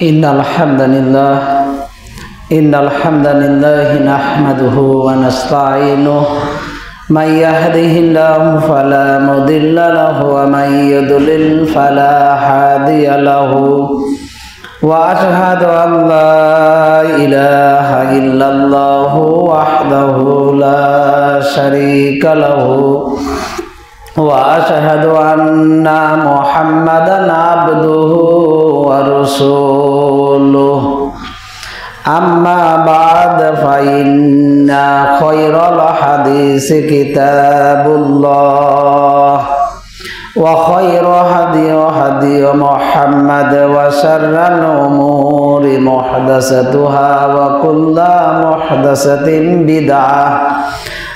Innal hamdalillah nahmaduhu wa nasta'inuhu man yahdihillahu fala mudilla lahu wa man yudlil fala hadiya lahu wa ashhadu an la ilaha illallah wahdahu la sharika lahu wa ashhadu anna Muhammadan abduhu wa rasuluh. Amma ba'd fa inna khairal hadisi kitabullah wa khairu hadi Muhammad wa syarrul umuri muhdatsatuha wa kullu muhdatsatin bid'ah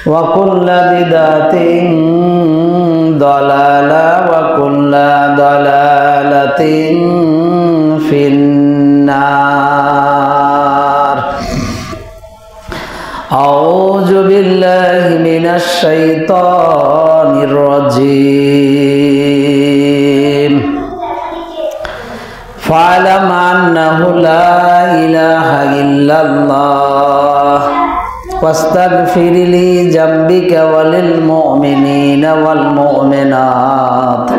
wa kullu bid'atin dalalah wa kullu dalalatin finnar. A'udzu billahi minasy syaithanir rajim. Fa'lam annahu la ilaha illallah wastaghfir li dzambika walil mu'minina wal mu'minat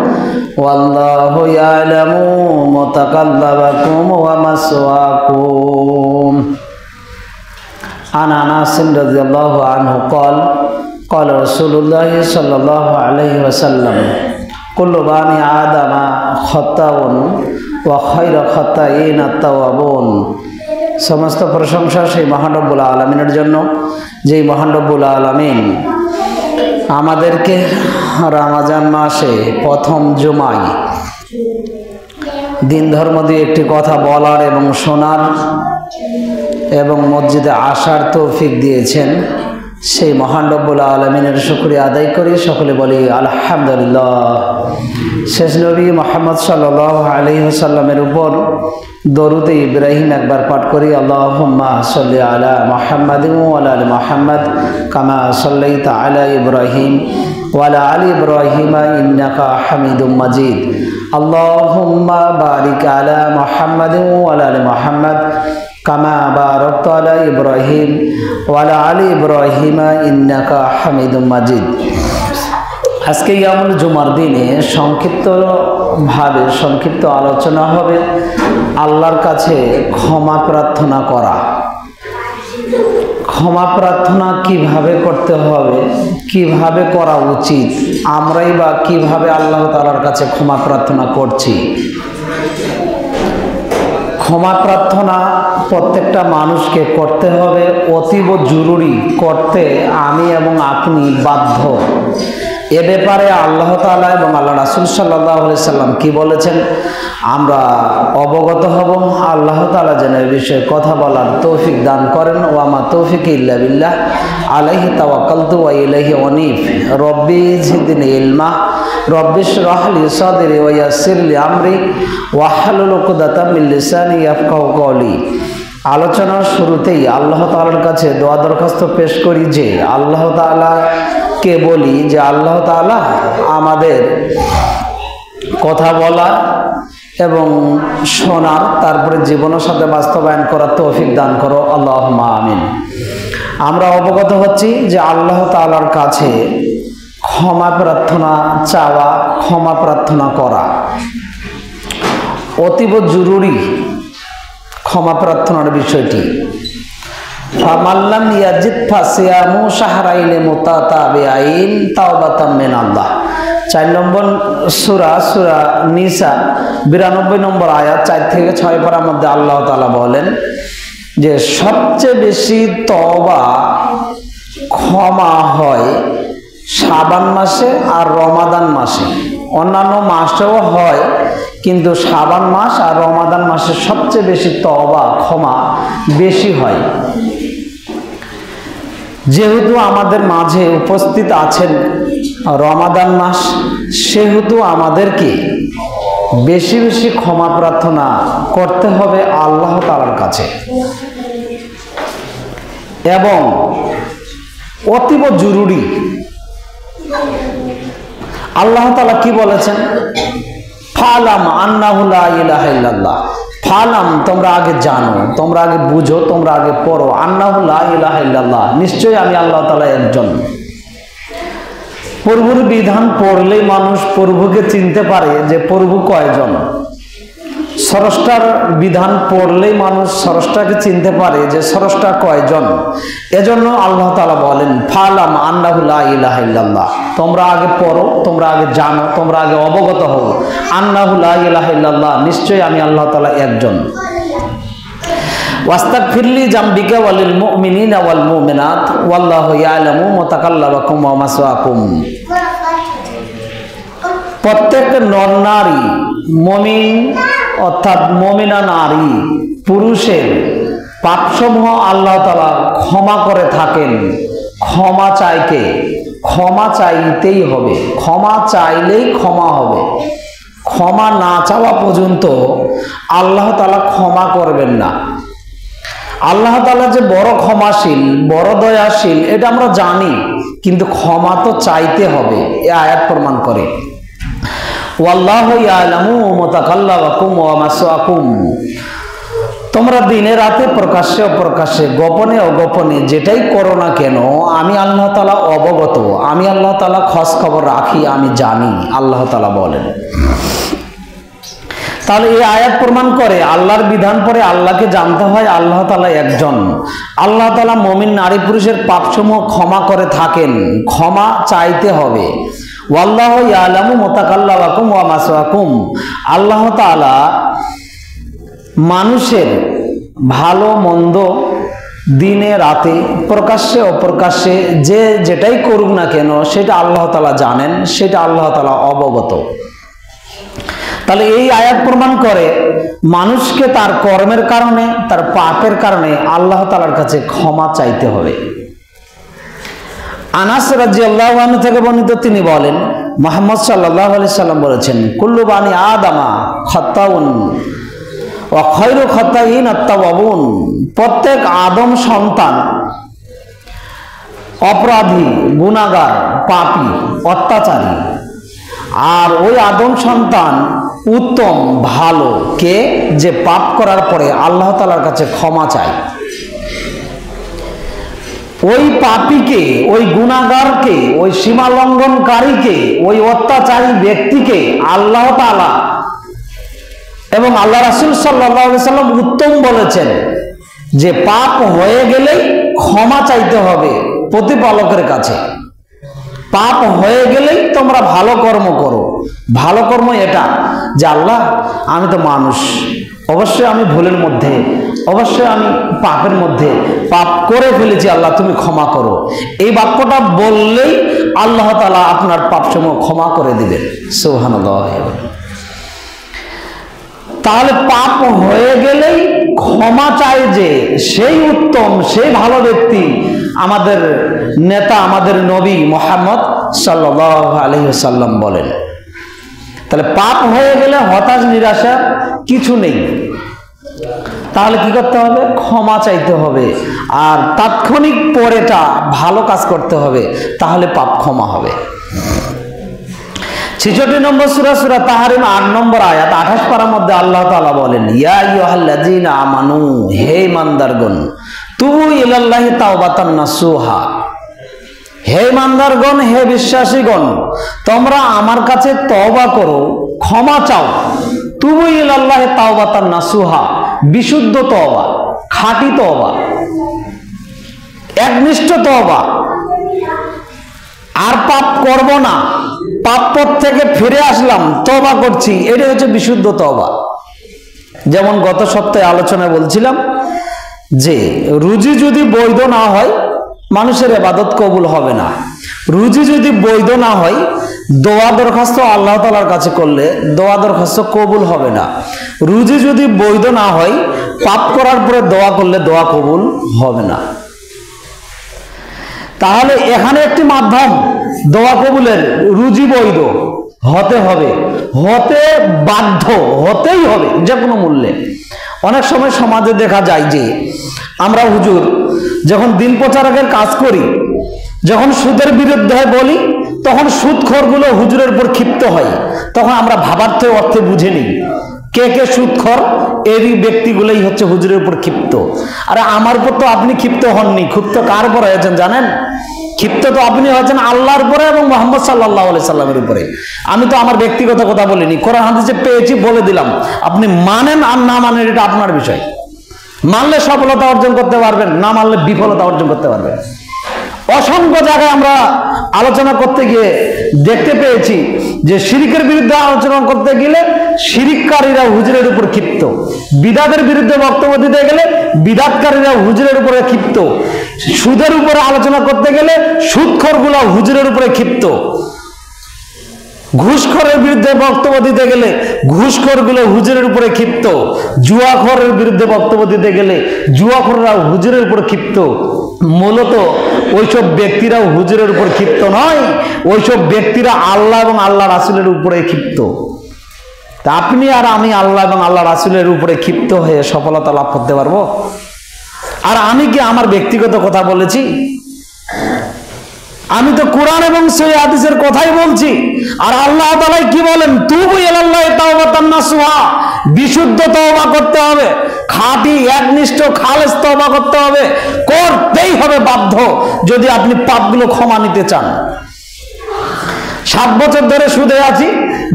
wallahu ya'lamu mutaqallabakum wa maswaakum. Ana Anas radhiyallahu anhu qala Rasulullah sallallahu alaihi wasallam kullu bani adama khata'un wa khairu khata'in at-tawwabun. সমস্ত প্রশংসা সেই মহান রব্বুল আলামিনের জন্য, যেই মহান রব্বুল আলামিন আমাদেরকে রমজান মাসে প্রথম জুমায় দিন ধর্ম দিয়ে একটি কথা বলার এবং শোনার এবং মসজিদে আসার তৌফিক দিয়েছেন। সেই মহান রব্বুল আলামিনের শুকরিয়া আদায় করি, সকলে বলি আলহামদুলিল্লাহ। শেষ নবী মুহাম্মদ সাল্লাল্লাহু আলাইহি ওয়াসাল্লামের উপর দরুদ ইব্রাহিম একবার পাঠ করি। আল্লাহুম্মা সাল্লি আলা মুহাম্মাদিন ওয়া আলা আলি মুহাম্মাদ কামা সাল্লাইতা আলা ইব্রাহিম ওয়া আলা আলি ইব্রাহিম ইন্নাকা হামিদুম মাজিদ। আল্লাহুম্মা বারিক আলা মুহাম্মাদিন ওয়া আলা আলি মুহাম্মাদ কামা বারাকতা আলা ইব্রাহিম ওয়া আলা আলি ইব্রাহিম ইন্নাকা হামিদুম মাজিদ। আজকে ইয়ামুল জুমার দিনে সংক্ষিপ্ত আলোচনা হবে আল্লাহর কাছে ক্ষমা প্রার্থনা করা। ক্ষমা প্রার্থনা কিভাবে করতে হবে, কিভাবে করা উচিত, আমরাই বা কিভাবে আল্লাহ তাআলার কাছে ক্ষমা প্রার্থনা করছি। ক্ষমা প্রার্থনা প্রত্যেকটা মানুষকে করতে হবে, অতীব জরুরি, করতে আমি এবং আপনি বাধ্য। এ ব্যাপারে আল্লাহ তাআলা এবং আল্লাহ রাসূল সাল্লাল্লাহু আলাইহি সাল্লাম কি বলেছেন আমরা অবগত হব। আল্লাহ তাআলা যেন এই বিষয়ে কথা বলার তৌফিক দান করেন। ওয়া মা তৌফিকি ইল্লা বিল্লাহ আলাইহি তাওয়াক্কালতু ওয়া ইলাইহি উনীব। রব্বি জিদনি ইলমা রব্বি ইশরাহ লি সাদরি ওয়া ইয়াসসির লি আমরি ওয়াহলুল উকদাতাম মিন লিসানি ইয়াফকাহু কওলি। আলোচনার শুরুতেই আল্লাহ তাআলার কাছে দোয়া দরখাস্ত পেশ করি যে আল্লাহ তাআলা কে বলি যে আল্লাহ তাআলা আমাদের কথা বলা এবং শোনার, তারপরে জীবনের সাথে বাস্তবায়ন করার তৌফিক দান করো, আল্লাহুম্মা আমিন। আমরা অবগত হচ্ছি যে আল্লাহ তাআলার কাছে ক্ষমা প্রার্থনা চাওয়া, ক্ষমা প্রার্থনা করা অতীব জরুরি। ক্ষমা প্রার্থনার বিষয়টি ফামাল্লাম ইয়াজিদ ফাসিয়ামু শাহরাইনি মুতাতাবিআইন তাওবাতাম মিনাল্লাহ। 4 নম্বর সূরা নিসা 92 নম্বর আয়াত 4 থেকে 6 পারার মধ্যে আল্লাহ তাআলা বলেন যে সবচেয়ে বেশি তওবা ক্ষমা হয় শাবান মাসে আর রমাদান মাসে। অন্যান্য মাসেও হয়, কিন্তু শাবান মাস আর রমাদান মাসে সবচেয়ে বেশি তওবা ক্ষমা বেশি হয়। যেহেতু আমাদের মাঝে উপস্থিত আছেন রমাদান মাস, সেহেতু আমাদেরকে বেশি বেশি ক্ষমা প্রার্থনা করতে হবে আল্লাহ তাআলার কাছে এবং অতীব জরুরি। আল্লাহ তাআলা কি বলেছেন? ফালাম আন্নাহু লা ইলাহা ইল্লাল্লাহ, ফালাম, তোমরা আগে জানো, তোমরা আগে বুঝো, তোমরা আগে পড়ো, আন্নাহু লা ইলাহা ইল্লাল্লাহ, নিশ্চয়ই আমি আল্লাহ তাআলা একজন। প্রভুর বিধান পড়লেই মানুষ প্রভুকে চিনতে পারে যে প্রভু কয়জন। স্রষ্টার বিধান পড়লেই মানুষ স্রষ্টাকে চিনতে পারে যে স্রষ্টা কয়জন। এজন্য আল্লাহ তাআলা বলেন ফালাম আন্নাহু লা ইলাহা ইল্লাল্লাহ, তোমরা আগে পড়ো, তোমরা আগে জানো, তোমরা আগে অবগত হও, আন্নাহু লা ইলাহা ইল্লাল্লাহ, নিশ্চয়ই আমি আল্লাহ তাআলা একজন। ওয়াস্তাগফিরলি জামবিকা ওয়ালিল মুমিনিনা ওয়াল মুমিনাত ওয়াল্লাহু ইয়ালামু মুতাকাল্লাবাকুম ওয়া মাসওয়াকুম। প্রত্যেক নর নারী মুমিন অর্থাৎ মুমিনা নারী পুরুষের পাপসমূহ আল্লাহ তাআলা ক্ষমা করে থাকেন। ক্ষমা চাইতে, ক্ষমা চাইতেই হবে, ক্ষমা চাইলেই ক্ষমা হবে। ক্ষমা না চাওয়া পর্যন্ত আল্লাহ তাআলা ক্ষমা করবেন না। আল্লাহ তাআলা যে বড় ক্ষমাশীল, বড় দয়াশীল, এটা আমরা জানি, কিন্তু ক্ষমা তো চাইতে হবে। এই আয়াত প্রমাণ করে। ওয়াল্লাহু ইয়ালামু মুতাকাল্লাবাকুম ওয়া মাসওয়াকুম, তোমরা দিনে রাতে প্রকাশ্যে অপ্রকাশ্যে গোপনে অগোপনে যেটাই করো না কেন আমি আল্লাহ তাআলা অবগত, আমি আল্লাহ তাআলা খোঁজ খবর রাখি, আমি জানি, আল্লাহ তাআলা বলেন। তাহলে এই আয়াত প্রমাণ করে আল্লাহর বিধান পরে আল্লাহকে জানতে হয় আল্লাহ তাআলা একজন। আল্লাহ তাআলা মুমিন নারী পুরুষের পাপসমূহ ক্ষমা করে থাকেন, ক্ষমা চাইতে হবে। ওয়াল্লাহু ইয়ালামু মুতাকাল্লাবাকুম ওয়া মাসওয়াকুম, আল্লাহ তাআলা মানুষের ভালো মন্দ দিনে রাতে প্রকাশ্যে অপ্রকাশ্যে যে যেটাই করুক না কেন সেটা আল্লাহ তাআলা জানেন, সেটা আল্লাহ তাআলা অবগত। তাহলে এই আয়াত প্রমাণ করে মানুষকে তার কর্মের কারণে, তার পাপের কারণে আল্লাহ তাআলার কাছে ক্ষমা চাইতে হবে। আনাস রাদিয়াল্লাহু আনহু থেকে বর্ণিত, তিনি বলেন মুহাম্মদ সাল্লাল্লাহু আলাইহি সাল্লাম বলেছেন কুল্লু বানি আদামা খাত্তাউন ওয়া খায়রু খাত্তাইন আত-তাওয়াবুন, প্রত্যেক আদম সন্তান অপরাধী, গুনাহগার, পাপী, অত্যাচারী, আর ওই আদম সন্তান উত্তম ভালো কে, যে পাপ করার পরে আল্লাহ তাআলার কাছে ক্ষমা চায়। ওই পাপীকে, ওই গুনাহগারকে, ওই সীমা লঙ্ঘনকারীকে, ওই অত্যাচারী ব্যক্তিকে আল্লাহ তাআলা এবং আল্লাহ রাসূল সাল্লাল্লাহু আলাইহি সাল্লাম উত্তম বলেছেন যে পাপ হয়ে গেলেই ক্ষমা চাইতে হবে প্রতিপালকের কাছে। পাপ হয়ে গেলেই তোমরা ভালো কর্ম করো। ভালো কর্ম এটা যে আল্লাহ আমি তো মানুষ, অবশ্যই আমি ভুলের মধ্যে, অবশ্যই আমি পাপের মধ্যে পাপ করে ফেলেছি, আল্লাহ তুমি ক্ষমা করো। এই বাক্যটা বললেই আল্লাহ তাআলা আপনার পাপসমূহ ক্ষমা করে দিবেন। সুবহানাল্লাহ। তাহলে পাপ হয়ে গেলেই ক্ষমা চাই যে সেই উত্তম, সেই ভালো ব্যক্তি আমাদের নেতা, আমাদের নবী মুহাম্মদ সাল্লাল্লাহু আলাইহি ওয়াসাল্লাম বলেন। তাহলে পাপ হয়ে গেলে হতাশ নিরাশা কিছু নেই। তাহলে কি করতে হবে? ক্ষমা চাইতে হবে, আর তাৎক্ষণিক পরেটা ভালো কাজ করতে হবে, তাহলে পাপ ক্ষমা হবে। 66 নম্বর সূরা, সূরা তাহরিম 8 নম্বর আয়াত, 28 পারার মধ্যে আল্লাহ তাআলা বলেন ইয়া আইয়ুহাল্লাযীনা আমানু, হে ইমানদারগণ, তুবু ইলাল্লাহি তাওবাতান নাসুহা, হে ইমানদারগণ, হে বিশ্বাসীগণ, তোমরা আমার কাছে তওবা করো, ক্ষমা চাও। তুবু ইলাল্লাহি তাওবাতান নাসুহা, বিশুদ্ধ তওবা, খাঁটি তওবা, একনিষ্ঠ তওবা। আর পাপ করব না, পাপ পথ থেকে ফিরে আসলাম, তওবা করছি, এটা হচ্ছে বিশুদ্ধ তওবা। যেমন গত সপ্তাহে আলোচনায় বলছিলাম যে রুজি যদি বৈধ না হয় মানুষের ইবাদত কবুল হবে না। রুজি যদি বৈধ না হয় দোয়া দরখাস্ত আল্লাহ তাআলার কাছে করলে দোয়া দরখাস্ত কবুল হবে না। রুজি যদি বৈধ না হয় পাপ করার পরে দোয়া করলে দোয়া কবুল হবে না। তাহলে এখানে একটি মাধ্যম দোয়া কবুলের, রুজি বৈধ হতে হবে, হতে বাধ্য, হতেই হবে যে কোনো মূল্যে। অনেক সময় সমাজে দেখা যায় যে আমরা হুজুর যখন দিন প্রচারকের কাজ করি, যখন সুদের বিরুদ্ধে বলি, তখন সুদখোরগুলো হুজুরের উপর ক্ষিপ্ত হয়, তখন আমরা ভাবার্থে অর্থে বুঝে নিই কে কে সুদখোর, এই ব্যক্তিগুলোই হচ্ছে হুজুরের উপর ক্ষিপ্ত। আরে আমার উপর তো আপনি ক্ষিপ্ত হননি, ক্ষিপ্ত কার উপর হয়েছেন জানেন? ক্ষিপ্ত তো আপনি হয়েছেন আল্লাহর উপরে এবং মুহাম্মদ সাল্লাল্লাহু আলাইহি সাল্লামের উপরে। আমি তো আমার ব্যক্তিগত কথা বলিনি, কোরআন হাদিসে পেয়েছি বলে দিলাম। আপনি মানেন আর না মানেন এটা আপনার বিষয়। মানলে সফলতা অর্জন করতে পারবেন, না মানলে বিফলতা অর্জন করতে পারবেন। অসংখ্য জায়গায় আমরা আলোচনা করতে গিয়ে দেখতে পেয়েছি যে শিরিকের বিরুদ্ধে আলোচনা করতে গেলে শিরিককারীরা হুজুরের উপর ক্ষিপ্ত, বিদাতের বিরুদ্ধে বক্তব্য দিতে গেলে বিদাতকারীরা হুজুরের উপরে ক্ষিপ্ত, সুদের উপরে আলোচনা করতে গেলে সুদখোরগুলো হুজুরের উপরে ক্ষিপ্ত, ঘুষখোরের বিরুদ্ধে বক্তব্য দিতে গেলে ঘুষখোরগুলো হুজুরের উপরে ক্ষিপ্ত, জুয়াখোরের বিরুদ্ধে বক্তব্য দিতে গেলে জুয়াখোররা হুজুরের উপর ক্ষিপ্ত। মূলত ওইসব ব্যক্তিরাও হুজুরের উপর ক্ষিপ্ত নয়, ওইসব ব্যক্তিরা আল্লাহ এবং আল্লাহ রাসূলের উপরে ক্ষিপ্ত। তা আপনি আর আমি আল্লাহ এবং আল্লাহ রাসূলের উপরে ক্ষিপ্ত হয়ে সফলতা লাভ করতে পারবো? আর আমি কি আমার ব্যক্তিগত কথা বলেছি? আমি তো কোরআন এবং সহিহ হাদিসের কথাই বলছি। আর আল্লাহ তাআলা কি বলেন? তুবু ইলাল্লাহি তাওবাতান নাসুহা, বিশুদ্ধ তওবা করতে হবে, খাঁটি একনিষ্ঠ খালেস তওবা করতে হবে, করতেই হবে বাধ্য যদি আপনি পাপগুলো ক্ষমা নিতে চান। 7 বছর ধরে সুদে আছি,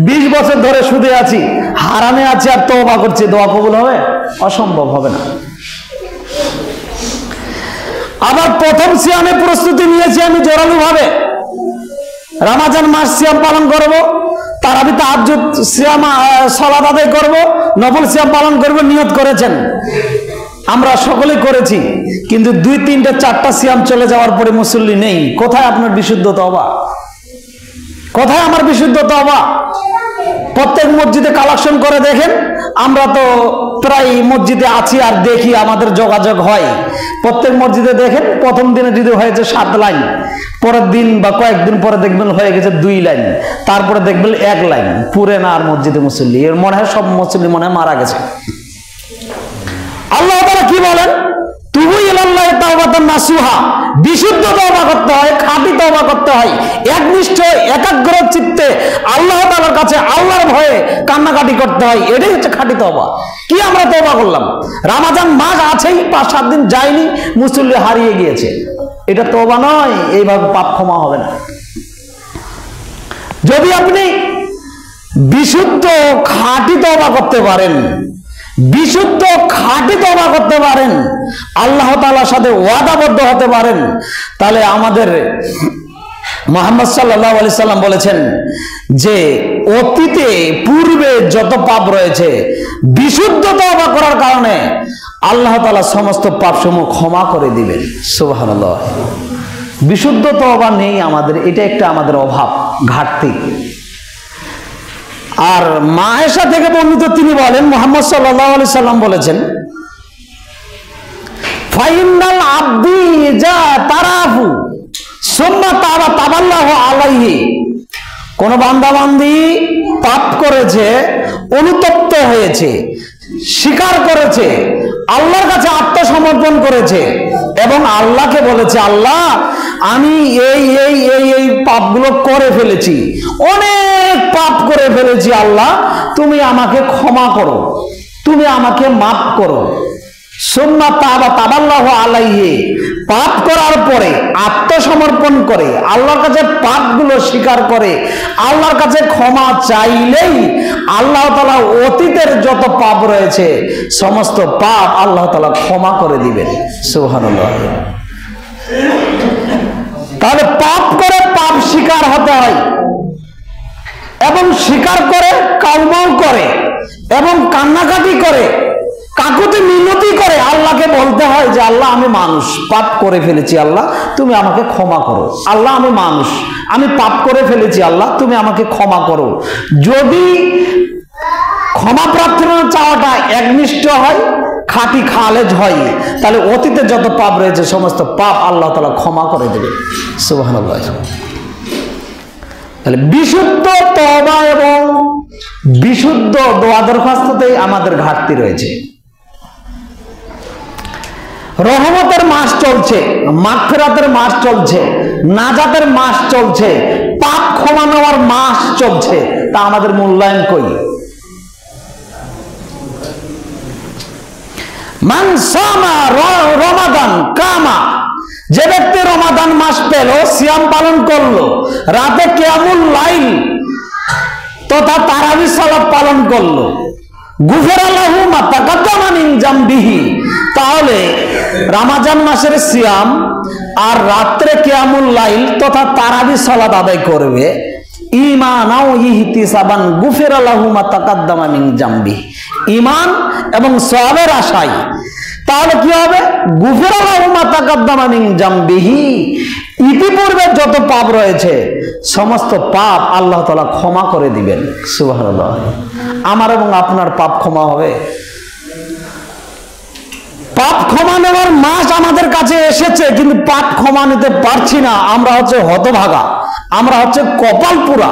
20 বছর ধরে সুদে আছি, হারামে আছি আর তওবা করছি, দোয়া কবুল হবে? অসম্ভব, হবে না। আবার প্রথম সিয়ামে প্রস্তুতি নিয়েছি আমি জোরালো ভাবে, রমজান মাস সিয়াম পালন করব, তারাবি তাহাজ্জুদ সিয়াম সালাত আদায় করব, নফল সিয়াম পালন করব, নিয়ত করেছেন, আমরা সকলেই করেছি। কিন্তু 2, 3, 4টা সিয়াম চলে যাওয়ার পরে মুসল্লি নেই। কোথায় আপনার বিশুদ্ধ তওবা? কোথায় আমার বিশুদ্ধ তওবা? প্রত্যেক মসজিদে কালেকশন করে দেখেন, আমরা তো প্রায় মসজিদে আছি আর দেখি, আমাদের যোগাযোগ হয়। প্রত্যেক মসজিদে দেখেন প্রথম দিনে যদি হয়েছে 7 লাইন, পরের দিন বা কয়েকদিন পরে দেখবেন হয়ে গেছে 2 লাইন, তারপরে দেখবেন 1 লাইন। পুরে না আর মসজিদে মুসল্লি, এর মনে হয় সব মুসল্লি মনে হয় মারা গেছে। আল্লাহ তাআলা কি বলেন? তুবু ইলাল্লাহি তাওবাতান নাসুহা, বিশুদ্ধ তওবা করতে হয়, খাঁটি তওবা করতে হয়, একনিষ্ঠ একাগ্র চিত্তে আল্লাহ তাআলার কাছে আল্লাহর ভয়ে কান্নাকাটি করতে হয়। এটাই হচ্ছে খাঁটি তওবা। কি আমরা তওবা করলাম? রমজান মাস আছেই, 5-7 দিন যায়নি, মুসল্লি হারিয়ে গিয়েছে, এটা তওবা নয়। এইভাবে পাপ ক্ষমা হবে না। যদি আপনি বিশুদ্ধ খাঁটি তওবা করতে পারেন, বিশুদ্ধ খাঁটি তওবা করতে পারেন, আল্লাহ তাআলার সাথে ওয়াদাবদ্ধ হতে পারেন, তাহলে আমাদের মুহাম্মদ সাল্লাল্লাহু আলাইহি সাল্লাম বলেছেন যে অতীতে পূর্বে যত পাপ রয়েছে, বিশুদ্ধ তওবা করার কারণে আল্লাহ তাআলা সমস্ত পাপসমূহ ক্ষমা করে দিবেন। সুবহানাল্লাহ। বিশুদ্ধ তওবা নেই আমাদের, এটা একটা আমাদের অভাব, ঘাটতি। আর মা আয়েশা থেকে বর্ণিত, তিনি বলেন মুহাম্মদ সাল্লাল্লাহু আলাইহি সাল্লাম বলেছেন, ফাইনাল আব্দি যা তারাফু সুম্মা তাবা তাবাল্লাহু আলাইহি, কোন বান্দা বান্দি পাপ করেছে, অনুতপ্ত হয়েছে, স্বীকার করেছে, আল্লাহর কাছে আত্মসমর্পণ করেছে এবং আল্লাহকে বলেছে, আল্লাহ আমি এই এই এই এই পাপগুলো করে ফেলেছি, অনেক পাপ করে ফেলেছি, আল্লাহ তুমি আমাকে ক্ষমা করো, তুমি আমাকে মাফ করো। সুম্মা তাবা তাবাল্লাহু আলাইহি, পাপ করার পরে আত্মসমর্পণ করে আল্লাহর কাছে পাপগুলো স্বীকার করে আল্লাহর কাছে ক্ষমা চাইলেই আল্লাহ তাআলা অতীতের যত পাপ রয়েছে সমস্ত পাপ আল্লাহ তাআলা ক্ষমা করে দিবেন। সুবহানাল্লাহ। তাহলে পাপ করে পাপ স্বীকার হতে হয় এবং স্বীকার করে কাউমাও করে এবং কান্নাকাটি করে, কাকুতি মিনতি করে আল্লাহকে বলতে হয় যে আল্লাহ আমি মানুষ, পাপ করে ফেলেছি, আল্লাহ তুমি আমাকে ক্ষমা করো। আল্লাহ আমি মানুষ, আমি পাপ করে ফেলেছি, আল্লাহ তুমি আমাকে ক্ষমা করো। যদি ক্ষমা প্রার্থনা চাওয়াটা একনিষ্ঠ হয়, খাঁটি খালেজ হয়, তাহলে অতীতে যত পাপ রয়েছে সমস্ত পাপ আল্লাহ তাআলা ক্ষমা করে দেবে। সুবহানাল্লাহ। তাহলে বিশুদ্ধ তওবা এবং বিশুদ্ধ দোয়া দরখাস্ততেই আমাদের ঘাটতি রয়েছে। রহমতের মাস চলছে, মাগফিরাতের মাস চলছে, নাজাতের মাস চলছে, পাপ ক্ষমা নেওয়ার মাস চলছে, তা আমাদের মূল্যায়ন কই? মান সামা রমাদান কামা, যে ব্যক্তি রমাদান মাস পেল, সিয়াম পালন করলো, রাতে কিয়ামুল লাইল তথা তারাবি সালাত পালন করলো, গুফিরা লাহু মা তাকাদ্দামা মিন জামবিহি, তাহলে রমজান মাসের সিয়াম আর রাত্রে কিয়ামুল লাইল তথা তারাবি সালাত আদায় করবে, ঈমানাও ইহতিসাবান গুফিরা লাহু মা তাকাদ্দামা মিন জামবিহি, ঈমান এবং সওয়াবের আশায়, তাহলে কি হবে? গুফিরা লাহু মা তাকাদ্দামা মিন জামবিহি, ইতিপূর্বে যত পাপ রয়েছে সমস্ত পাপ আল্লাহ তাআলা ক্ষমা করে দিবেন। সুবহানাল্লাহ। আমার এবং আপনার পাপ ক্ষমা হবে? পাপ ক্ষমা নেওয়ার মাস আমাদের কাছে এসেছে, কিন্তু পাপ ক্ষমা নিতে পারছি না। আমরা হচ্ছে হতভাগা, আমরা হচ্ছে কপাল পুরা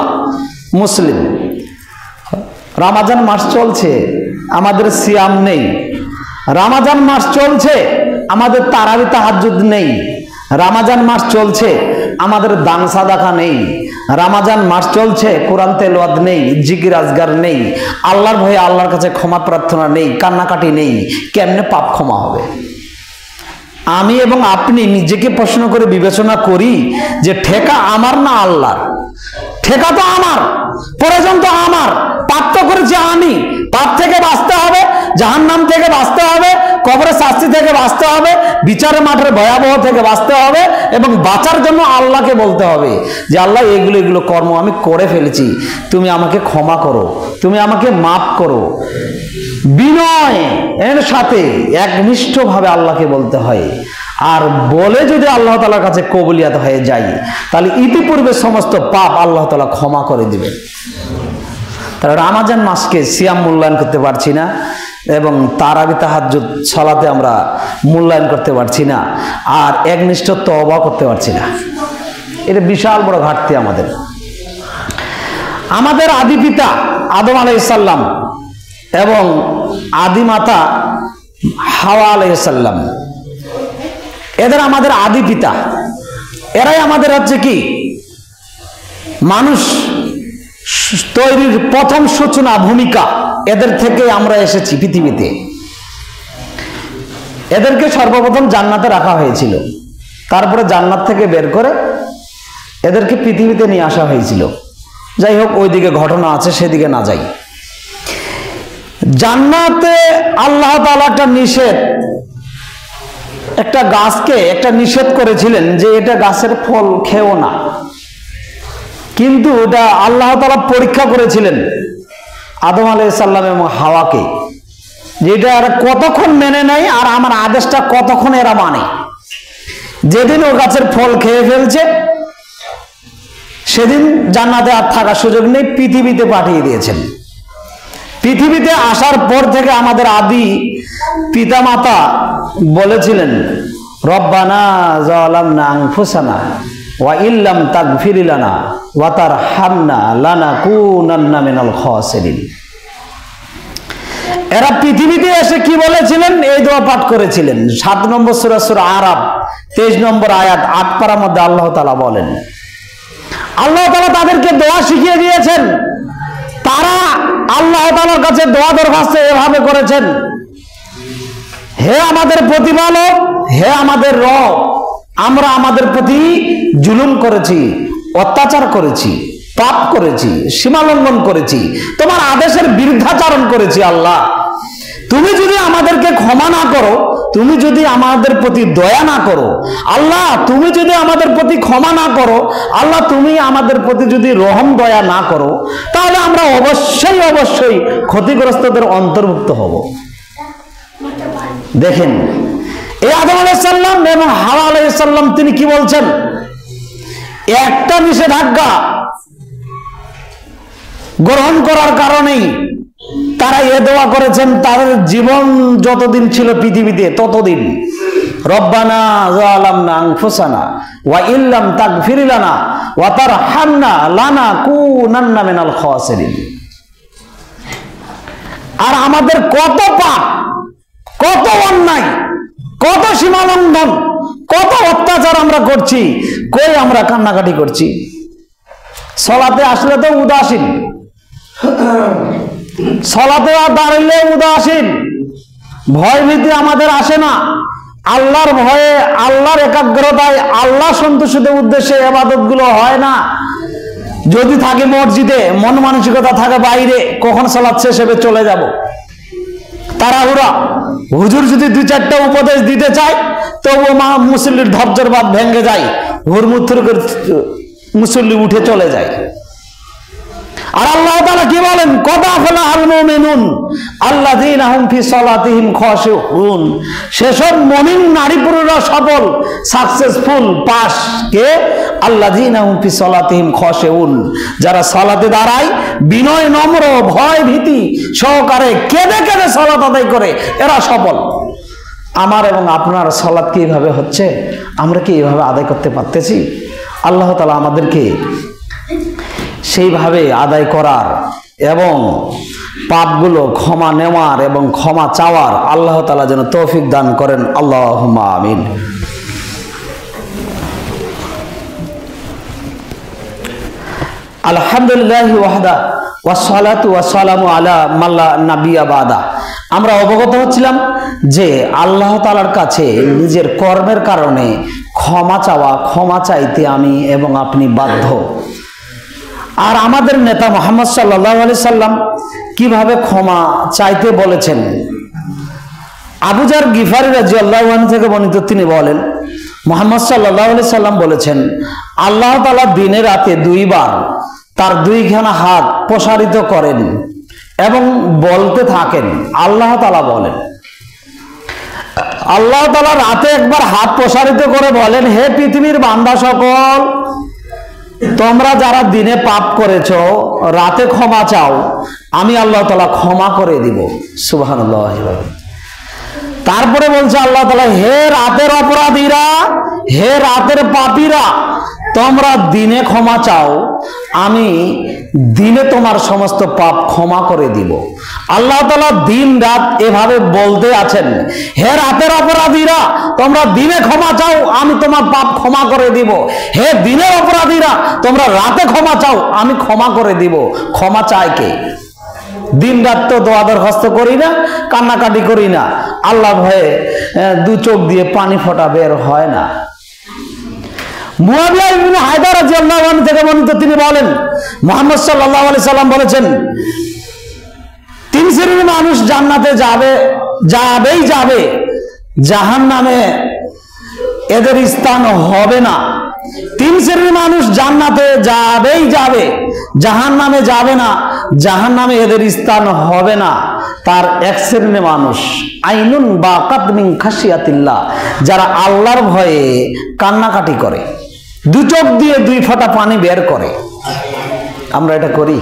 মুসলিম। রমজান মাস চলছে, আমাদের সিয়াম নেই। রমজান মাস চলছে, আমাদের তারাবি তাহাজ্জুদ নেই। রমজান মাস চলছে, আমাদের দান সাদাকা নেই। রমজান মাস চলছে, কোরআন তেলাওয়াত নেই, জিকির আজগার নেই, আল্লাহর ভয়ে আল্লাহর কাছে ক্ষমা প্রার্থনা নেই, কান্নাকাটি নেই। কেমনে পাপ ক্ষমা হবে? আমি এবং আপনি নিজেকে প্রশ্ন করে বিবেচনা করি যে ঠেকা আমার না আল্লাহর? ঠেকা তো আমার, প্রয়োজন তো আমার, পাপ তো করেছি আমি। পাপ থেকে বাঁচতে হবে, জাহান্নাম থেকে বাঁচতে হবে, কবরের শাস্তি থেকে বাঁচতে হবে, বিচারের মাঠের ভয়াবহ থেকে বাঁচতে হবে, এবং বাঁচার জন্য আল্লাহকে বলতে হবে যে আল্লাহ এগুলো কর্ম আমি করে ফেলেছি, তুমি আমাকে ক্ষমা করো, তুমি আমাকে মাফ করো। বিনয় এর সাথে একনিষ্ঠভাবে আল্লাহকে বলতে হয়। আর বলে যদি আল্লাহ তাআলার কাছে কবুলিয়াত হয়ে যায়, তাহলে ইতিপূর্বে সমস্ত পাপ আল্লাহ তাআলা ক্ষমা করে দিবেন। তাহলে রমজান মাসকে সিয়াম মূল্যায়ন করতে পারছি না, এবং তারাবি তাহাজ্জুদ সালাতে আমরা মূল্যায়ন করতে পারছি না, আর একনিষ্ঠ তওবা করতে পারছি না। এটা বিশাল বড় ঘাটতি আমাদের। আমাদের আদি পিতা আদম আলাইহিস সালাম এবং আদি মাতা হাওয়া আলাইহিস সালাম, এদের আমাদের আদি পিতা। এরাই আমাদের হচ্ছে কি মানুষ তৈরির প্রথম সূচনা ভূমিকা। এদের থেকে আমরা এসেছি পৃথিবীতে। এদেরকে সর্বপ্রথম জান্নাতে রাখা হয়েছিল, তারপরে জান্নাত থেকে বের করে এদেরকে পৃথিবীতে নিয়ে আসা হয়েছিল। যাই হোক, ওইদিকে ঘটনা আছে, সেদিকে না যাই। জান্নাতে আল্লাহ তাআলা একটা গাছকে একটা নিষেধ করেছিলেন যে এটা গাছের ফল খেও না, কিন্তু ওটা আল্লাহ তাআলা পরীক্ষা করেছিলেন আদম আলাইহিস সালাম এবং হাওয়াকে, যেটা এরা কতক্ষণ মেনে নেয় আর আমার আদেশটা কতক্ষণ এরা মানে। যেদিন ও গাছের ফল খেয়ে ফেলছে, সেদিন জান্নাতে আর থাকার সুযোগ নেই, পৃথিবীতে পাঠিয়ে দিয়েছেন। পৃথিবীতে আসার পর থেকে আমাদের আদি পিতামাতা বলেছিলেন, রব্বানা যালামনা আনফুসানা ওয়া ইল্লাম তাগফির লানা ওয়া তারহামনা লানাকুনান্না মিনাল খাসিরিন। এরা পৃথিবীতে এসে কি বলেছিলেন? এই দোয়া পাঠ করেছিলেন। 7 নম্বর সূরা আরাব 23 নম্বর আয়াত 8 পারার মধ্যে আল্লাহ তাআলা বলেন, আল্লাহ তাআলা তাদেরকে দোয়া শিখিয়ে দিয়েছেন। তারা আল্লাহ তাআলার কাছে দোয়া দরখাস্ত এভাবে করেছেন, হে আমাদের প্রতিপালক, হে আমাদের রব, আমরা আমাদের প্রতি জুলুম করেছি, অত্যাচার করেছি, পাপ করেছি, সীমা লঙ্ঘন করেছি, তোমার আদেশের বিরুদ্ধাচরণ করেছি। আল্লাহ, তুমি যদি আমাদেরকে ক্ষমা না করো, তুমি যদি আমাদের প্রতি দয়া না করো, আল্লাহ তুমি যদি আমাদের প্রতি ক্ষমা না করো, আল্লাহ তুমি আমাদের প্রতি যদি রহম দয়া না করো, তাহলে আমরা অবশ্যই ক্ষতিগ্রস্তদের অন্তর্ভুক্ত হব। দেখেন, এই আদম আলাইহিস সালাম এবং হাওয়া আলাইহিস সালাম তিনি কি বলছেন? একটা নিষেধাজ্ঞা গ্রহণ করার কারণেই তারা এ দোয়া করেছেন তাদের জীবন যতদিন ছিল পৃথিবীতে ততদিন, রব্বানা যালামনা আনফুসানা ওয়া ইল্লাম তাগফির লানা ওয়া তারহামনা লানাকুনান্না মিনাল খাসিরিন। আর আমাদের কত পাপ, কত অন্যায়, কত সীমা লঙ্ঘন, কত অত্যাচার আমরা করছি, কই আমরা কান্নাকাটি করছি? সালাতে আসলে তো উদাসীন, সালাতে দাঁড়াইলে উদাসীন, ভয় ভীতি আমাদের আসে না। আল্লাহর ভয়ে, আল্লাহর একাগ্রতায়, আল্লাহ সন্তুষ্টির উদ্দেশ্যে ইবাদত গুলো হয় না। যদি থাকে মসজিদে, মন মানসিকতা থাকে বাইরে, কখন সালাত শেষ হবে চলে যাব, তাড়াহুড়া। হুজুর যদি দুই চারটা উপদেশ দিতে চায় তবুও মুসল্লির ধৈর্যের বাঁধ ভেঙে যায়, হুড়মুড় করে মুসল্লি উঠে চলে যায়। আর আল্লাহ তাআলা কি বলেন? কদ আফলাহাল মুমিনুন আল্লাযীনা হুম ফি সালাতিহিম খাশিউন। সেসব মুমিন নারী পুরুষরা সফল, সাকসেসফুল, পাস কে? আল্লাযীনা হুম ফি সালাতিহিম খাশিউন, যারা সালাতে দাঁড়ায় বিনয় নম্র ভয় ভীতি সহকারে কেঁদে কেঁদে সালাত আদায় করে, এরা সফল। আমার এবং আপনার সালাত কি এইভাবে হচ্ছে? আমরা কি এইভাবে আদায় করতে পারতেছি? আল্লাহ তাআলা আমাদেরকে সেইভাবে আদায় করার এবং পাপগুলো ক্ষমা নেওয়ার এবং ক্ষমা চাওয়ার আল্লাহ তাআলা যেন তৌফিক দান করেন। আল্লাহুম্মা আমিন। আলহামদুলিল্লাহ ওয়াহদা ওয়াসসালাতু ওয়াসসালামু আলা মান লা নাবিয়্যা বাদা। আমরা অবগত হচ্ছিলাম যে আল্লাহ তাআলার কাছে নিজের কর্মের কারণে ক্ষমা চাওয়া, ক্ষমা চাইতে আমি এবং আপনি বাধ্য। আর আমাদের নেতা মুহাম্মদ সাল্লাল্লাহু আলাইহি সাল্লাম কিভাবে ক্ষমা চাইতে বলেছেন? আবু যার গিফারি রাদিয়াল্লাহু আনহু থেকে বর্ণিত, তিনি বলেন মুহাম্মদ সাল্লাল্লাহু আলাইহি সাল্লাম বলেছেন, আল্লাহ তাআলা দিনে রাতে দুইবার তার দুইখানা হাত প্রসারিত করেন এবং বলতে থাকেন। আল্লাহ তাআলা বলেন, আল্লাহ তাআলা রাতে একবার হাত প্রসারিত করে বলেন, হে পৃথিবীর বান্দা সকল, তোমরা যারা দিনে পাপ করেছো রাতে ক্ষমা চাও, আমি আল্লাহ তাআলা ক্ষমা করে দিব। সুবহানাল্লাহ। তারপরে বলছে আল্লাহ তাআলা, হে রাতের অপরাধীরা, হে রাতের পাপীরা, তোমরা দিনে ক্ষমা চাও, আমি দিনে তোমার সমস্ত পাপ ক্ষমা করে দিব। আল্লাহ তাআলা দিন রাত এভাবে বলতে আছেন, হে রাতের অপরাধীরা, তোমরা দিনে ক্ষমা চাও, আমি তোমার পাপ ক্ষমা করে দিব। হে দিনের অপরাধীরা, তোমরা রাতে ক্ষমা চাও, আমি ক্ষমা করে দিব। ক্ষমা চায় কে? দিন রাত তো দোয়া দরখাস্ত করি না, কান্নাকাটি করি না, আল্লাহ ভয়ে দু চোখ দিয়ে পানি ফোঁটা বের হয় না। মুআবিয়া ইবনে হায়দার রাদিয়াল্লাহু আনহু থেকে বর্ণিত, তিনি বলেন মুহাম্মদ সাল্লাল্লাহু আলাইহি সাল্লাম বলেছেন, তিন শ্রেণীর মানুষ জান্নাতে যাবেই যাবে, জাহান্নামে এদের স্থান হবে না। তিন শ্রেণীর মানুষ জান্নাতে যাবেই যাবে, জাহান্নামে যাবে না, জাহান্নামে এদের স্থান হবে না। তার এক শ্রেণীর মানুষ আইনুন বাকাত মিন খাশিয়াতিল্লাহ, যারা আল্লাহর ভয়ে কান্নাকাটি করে, দু চোখ দিয়ে দুই ফোঁটা পানি বের করে। আমরা এটা করি?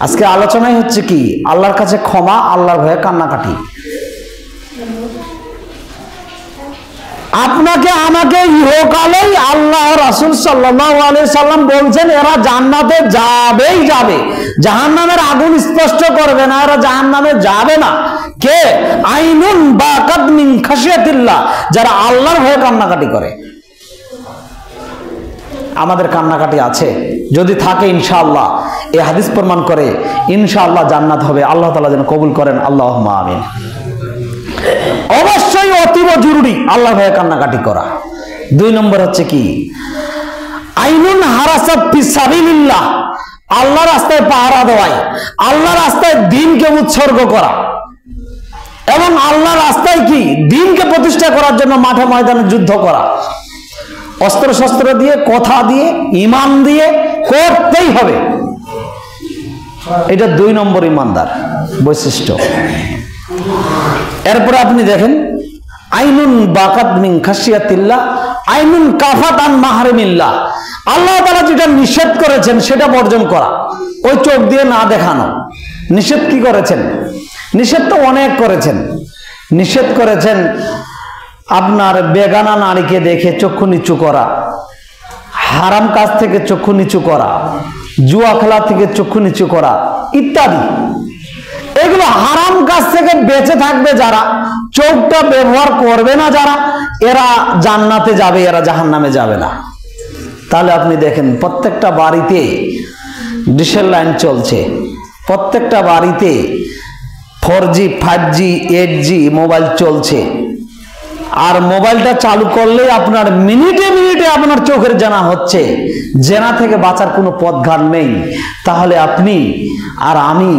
আজকে আলোচনাই হচ্ছে কি? আল্লাহর কাছে ক্ষমা, আল্লাহর ভয়ে কান্নাকাটি। আপনাকে আমাকে ইহকালেই আল্লাহ রাসূল সাল্লাল্লাহু আলাইহি সাল্লাম বলছেন, এরা জান্নাতে যাবেই যাবে, জাহান্নামের আগুন স্পষ্ট করবে না, এরা জাহান্নামে যাবে না। কে? আইনুন বাকাত মিন খাশিয়াতিল্লাহ, যারা আল্লাহর ভয়ে কান্নাকাটি করে। আমাদের কান্নাকাটি আছে? যদি থাকে ইনশাআল্লাহ এই হাদিস প্রমাণ করে ইনশাআল্লাহ জান্নাত হবে। আল্লাহ তাআলা যেন কবুল করেন। আল্লাহুম্মা আমিন। অবশ্যই অতীব জরুরি আল্লাহর ভয়ে কান্নাকাটি করা। দুই নম্বর হচ্ছে কি? আইনুন হারাসাত ফি সাবিলিল্লাহ, আল্লাহর রাস্তায় পাহারা দেওয়াই, আল্লাহর রাস্তায় দ্বীনকে উৎসর্গ করা এবং আল্লাহর রাস্তায় কি দ্বীনকে প্রতিষ্ঠা করার জন্য মাঠে ময়দানে যুদ্ধ করা। অস্ত্র শস্ত্র দিয়ে, কথা দিয়ে, ঈমান দিয়ে করতেই হবে। এটা দুই নম্বর ইমানদার বৈশিষ্ট্য। এরপরে আপনি দেখেন, আইনুন বাকাত মিন খাশিয়াতিল্লাহ, আইনুন কাফাত আন মাহরিমিল্লাহ, আল্লাহ তাআলা যেটা নিষেধ করেছেন সেটা বর্জন করা, ওই চোখ দিয়ে না দেখানো। নিষেধ কি করেছেন? নিষেধ তো অনেক করেছেন। নিষেধ করেছেন আপনার বেগানা নারীকে দেখে চক্ষু নিচু করা, হারাম কাজ থেকে চক্ষু নিচু করা, জুয়া খেলা থেকে চক্ষু নিচু করা ইত্যাদি। এগুলো হারাম কাজ থেকে বেঁচে থাকবে যারা, চোখটা ব্যবহার করবে না যারা, এরা জান্নাতে যাবে, এরা জাহান্নামে যাবে না। তাহলে আপনি দেখেন প্রত্যেকটা বাড়িতে ডিশের লাইন চলছে, প্রত্যেকটা বাড়িতে 4G 5G 8G মোবাইল চলছে, আর মোবাইলটা চালু করলেই আপনার মিনিটে মিনিটে আপনার চোখের জানা হচ্ছে, জেনা থেকে বাঁচার কোনো পথঘাট নেই, তাহলে আপনি আর আমি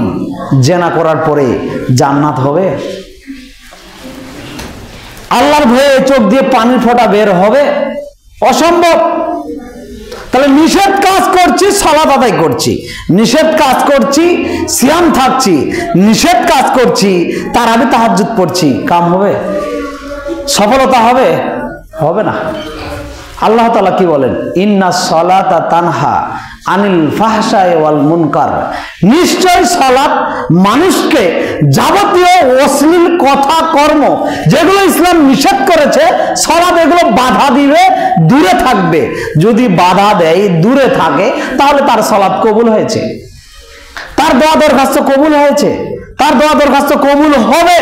জেনা করার পরে জান্নাত হবে? আল্লাহর ভয়ে চোখ দিয়ে পানির ফোঁটা বের হবে? অসম্ভব। তাহলে নিষেধ কাজ করছি, সালাত আদায় করছি, নিষেধ কাজ করছি, সিয়াম থাকছি, নিষেধ কাজ করছি, তারাবি তাহাজ্জুদ পড়ছি, কাম হবে? সফলতা হবে? হবে না। আল্লাহ তাআলা কি বলেন? ইন্না সালাতা তানহা আনিল ফাহশাই ওয়াল মুনকার, নিশ্চয় সালাত মানুষকে যাবতীয় অশ্লীল কথা কর্ম যেগুলো ইসলাম নিষেধ করেছে, সালাত এগুলো বাধা দিবে, দূরে থাকবে। যদি বাধা দেয়, দূরে থাকে, তাহলে তার সালাত কবুল হয়েছে, তার দোয়া দরখাস্ত কবুল হয়েছে, তার দোয়া দরখাস্ত কবুল হবে।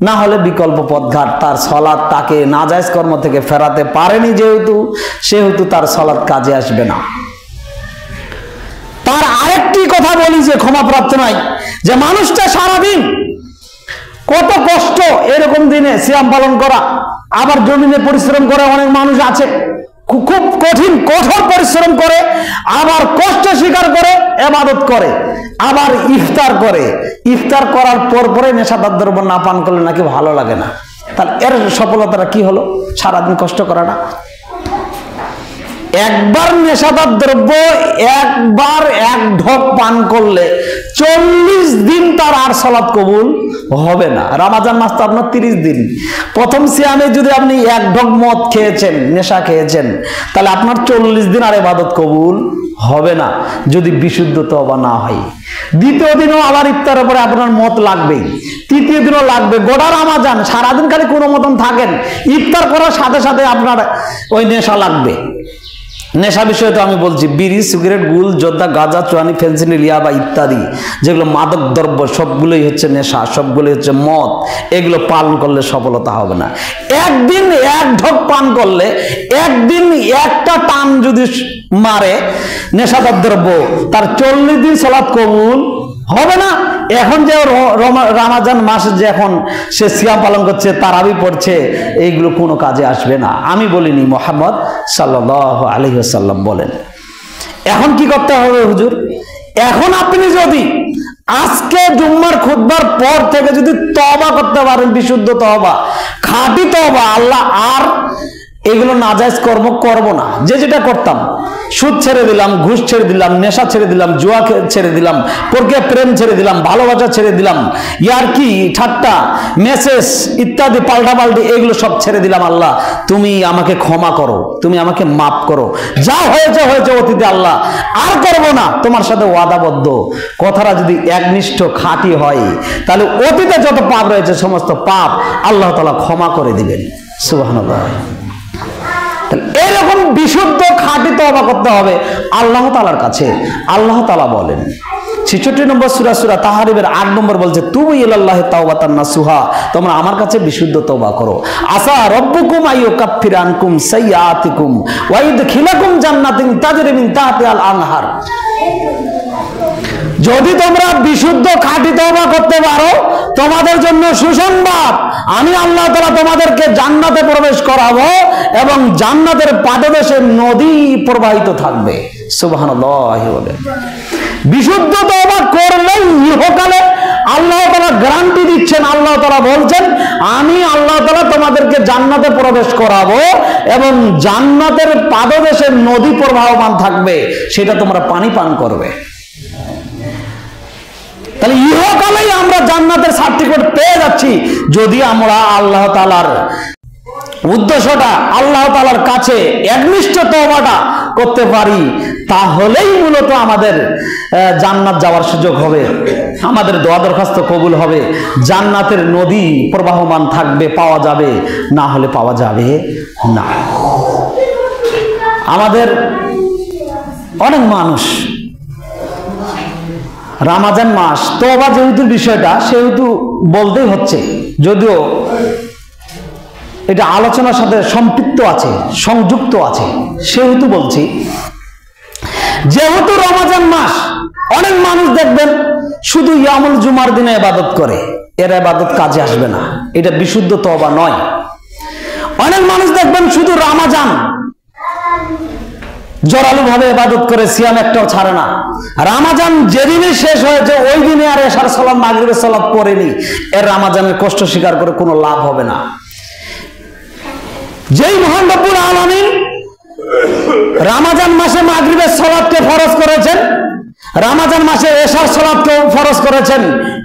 না হলে বিকল্প পথঘাট, তার সালাত তাকে নাজায়েজ কর্ম থেকে ফেরাতে পারেনি, সেহেতু তার সালাত কাজে আসবে না। তার আরেকটি কথা বলি যে ক্ষমাপ্রাপ্ত নাই, যে মানুষটা সারাদিন কত কষ্ট, এরকম দিনে সিয়াম পালন করা, আবার জমিনে পরিশ্রম করে অনেক মানুষ আছে, খুব কঠিন কঠোর পরিশ্রম করে, আবার কষ্ট স্বীকার করে ইবাদত করে, আবার ইফতার করে, ইফতার করার পরে নেশাদার দ্রব্য না পান করলে নাকি ভালো লাগে না। তাহলে এর সফলতাটা কি হলো? সারাদিন কষ্ট করাটা। একবার নেশাদার দ্রব্য একবার এক ঢোক পান করলে 40 দিন তার আর সালাত কবুল হবে না। রমজান মাস তো আপনার 30 দিন। প্রথম সিয়ামে যদি আপনি এক ঢোক মদ খেয়েছেন, নেশা খেয়েছেন, তাহলে আপনার 40 দিন আর ইবাদত কবুল হবে না, যদি বিশুদ্ধ তওবা না হয়। দ্বিতীয় দিনও আবার ইফতারের পরে আপনার মদ লাগবেই, তৃতীয় দিনও লাগবে। গোটা রমজান সারাদিন খালি কোনো মতন থাকেন, ইফতার করার সাথে সাথে আপনার ওই নেশা লাগবে। নেশা বিষয়ে তো আমি বলছি, বিড়ি, সিগারেট, গুল, জর্দা, গাঁজা, চুয়ানি, ফেন্সিডিল, ইয়াবা ইত্যাদি যেগুলো মাদক দ্রব্য, সবগুলোই হচ্ছে নেশা, সবগুলোই হচ্ছে মদ। এগুলো পালন করলে সফলতা হবে না। একদিন এক ঢোক পান করলে, একদিন একটা টান যদি মারে নেশাদার দ্রব্য, তার 40 দিন সালাত কবুল হবে না। এখন যে রমজান মাসে যে এখন সে সিয়াম পালন করছে, তারাবি পড়ছে, এইগুলো কোনো কাজে আসবে না। আমি বলিনি, মুহাম্মদ সাল্লাল্লাহু আলাইহি ওয়াসাল্লাম বলেন। এখন কি করতে হবে হুজুর? এখন আপনি যদি আজকে জুম্মার খুতবার পর থেকে যদি তওবা করতে পারেন, বিশুদ্ধ তওবা, খাঁটি তওবা, আল্লাহ আর এগুলো নাজায়েজ কর্ম করব না, যেটা করতাম, সুদ ছেড়ে দিলাম, ঘুষ ছেড়ে দিলাম, নেশা ছেড়ে দিলাম, জুয়া ছেড়ে দিলাম, পরকে প্রেম ছেড়ে দিলাম, ভালোবাসা ছেড়ে দিলাম, ইয়ারকি, ঠাট্টা, মেসেজ ইত্যাদি পাল্টাপাল্টি এগুলো সব ছেড়ে দিলাম। আল্লাহ তুমি আমাকে ক্ষমা করো, তুমি আমাকে মাফ করো, যা হয়েছে হয়েছে অতীতে, আল্লাহ আর করব না। তোমার সাথে ওয়াদাবদ্ধ কথাটা যদি একনিষ্ঠ খাঁটি হয়, তাহলে অতীতে যত পাপ রয়েছে সমস্ত পাপ আল্লাহ তাআলা ক্ষমা করে দিবেন। সুবহানাল্লাহ। এরকম বিশুদ্ধ খাঁটি তওবা করতে হবে আল্লাহ তাআলার কাছে। আল্লাহ তাআলা বলেন 66 নম্বর সূরা তাহরিমের 8 নম্বর বলছে, তুবু ইলাল্লাহি তাওবাতান নাসুহা, তোমরা আমার কাছে বিশুদ্ধ তওবা করো। আসা রাব্বুকুম আইয়ুকাফফিরা আনকুম সাইয়্যাতিকুম ওয়া ইদখিলাকুম জান্নাতিন তাজরি মিন তাহতিহাল আনহার। যদি তোমরা বিশুদ্ধ খাঁটি তওবা করতে পারো, তোমাদের জন্য সুসংবাদ, আমি আল্লাহ তাআলা তোমাদেরকে জান্নাতে প্রবেশ করাবো এবং জান্নাতের পাদদেশে নদী প্রবাহিত থাকবে। সুবহানাল্লাহ বলে। বিশুদ্ধ তওবা করলেই ইহকালে আল্লাহ তাআলা গ্যারান্টি দিচ্ছেন, আল্লাহ তাআলা বলছেন, আমি আল্লাহ তাআলা তোমাদেরকে জান্নাতে প্রবেশ করাবো এবং জান্নাতের পাদদেশে নদী প্রবাহমান থাকবে, সেটা তোমরা পানি পান করবে। তাহলে ইহকালেই আমরা জান্নাতের সার্টিফিকেট পেয়ে যাচ্ছি, যদি আমরা আল্লাহ তাআলার উদ্দেশ্যটা, আল্লাহ তাআলার কাছে একনিষ্ঠ তওবাটা করতে পারি, তাহলেই মূলত আমাদের জান্নাত যাওয়ার সুযোগ হবে, আমাদের দোয়া দরখাস্ত কবুল হবে, জান্নাতের নদী প্রবাহমান থাকবে, পাওয়া যাবে, না হলে পাওয়া যাবে না। আমাদের অনেক মানুষ রমজান মাস তওবা যেহেতু বিষয়টা, সেহেতু বলতেই হচ্ছে, যদিও এটা আলোচনার সাথে সম্পৃক্ত আছে, সংযুক্ত আছে, সেহেতু বলছি। যেহেতু রমজান মাস, অনেক মানুষ দেখবেন শুধু ইয়ামুল জুমার দিনে ইবাদত করে, এর ইবাদত কাজে আসবে না, এটা বিশুদ্ধ তওবা নয়। অনেক মানুষ দেখবেন শুধু রমজান জোরালো ভাবে ইবাদত করে, সিয়াম একটাও ছাড়ে না। রমজান যেদিনই শেষ হয়েছে ওই দিনে আর এশার সালাত মাগরিবের সালাত পড়েনি, এর রমজানের কষ্ট স্বীকার করে কোনো লাভ হবে না। যেই মহান রব্বুল আলামিন রমজান মাসে মাগরিবের সালাতকে ফরজ করেছেন, রমজান মাসে এশার সালাতকে ফরজ করেছেন,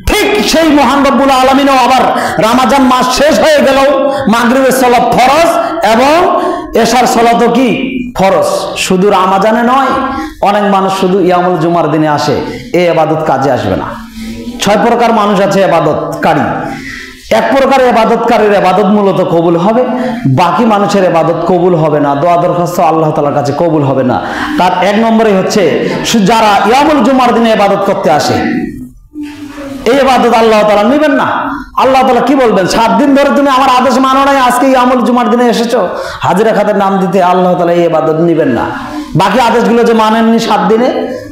ঠিক সেই মহান রব্বুল আলামিনও আবার রমজান মাস শেষ হয়ে গেলেও মাগরিবের সালাত ফরজ এবং এশার সালাতও কি ফরজ। শুধু রমজানে নয়, অনেক মানুষ শুধু ইয়ামুল জুমার দিনে আসে, এই ইবাদত কাজে আসবে না। 6 প্রকার মানুষ আছে ইবাদতকারী। এক প্রকার ইবাদতকারীর ইবাদত মূলত কবুল হবে, বাকি মানুষের ইবাদত কবুল হবে না, দোয়া দরখাস্ত আল্লাহ তাআলার কাছে কবুল হবে না। তার 1 নম্বরে হচ্ছে যারা ইয়ামুল জুমার দিনে ইবাদত করতে আসে, এই ইবাদত আল্লাহ তাআলা নেবেন না। আল্লাহ তাআলা কি বলবেন, 7 দিন ধরে তুমি আমার আদেশ মানো নাই, আজকে ইয়ামুল জুমার দিনে এসেছো হাজিরা খাতার নাম দিতে, আল্লাহ তাআলা এই ইবাদত নেবেন না। বাকি আদেশগুলো যে মানেননি 7 দিনে,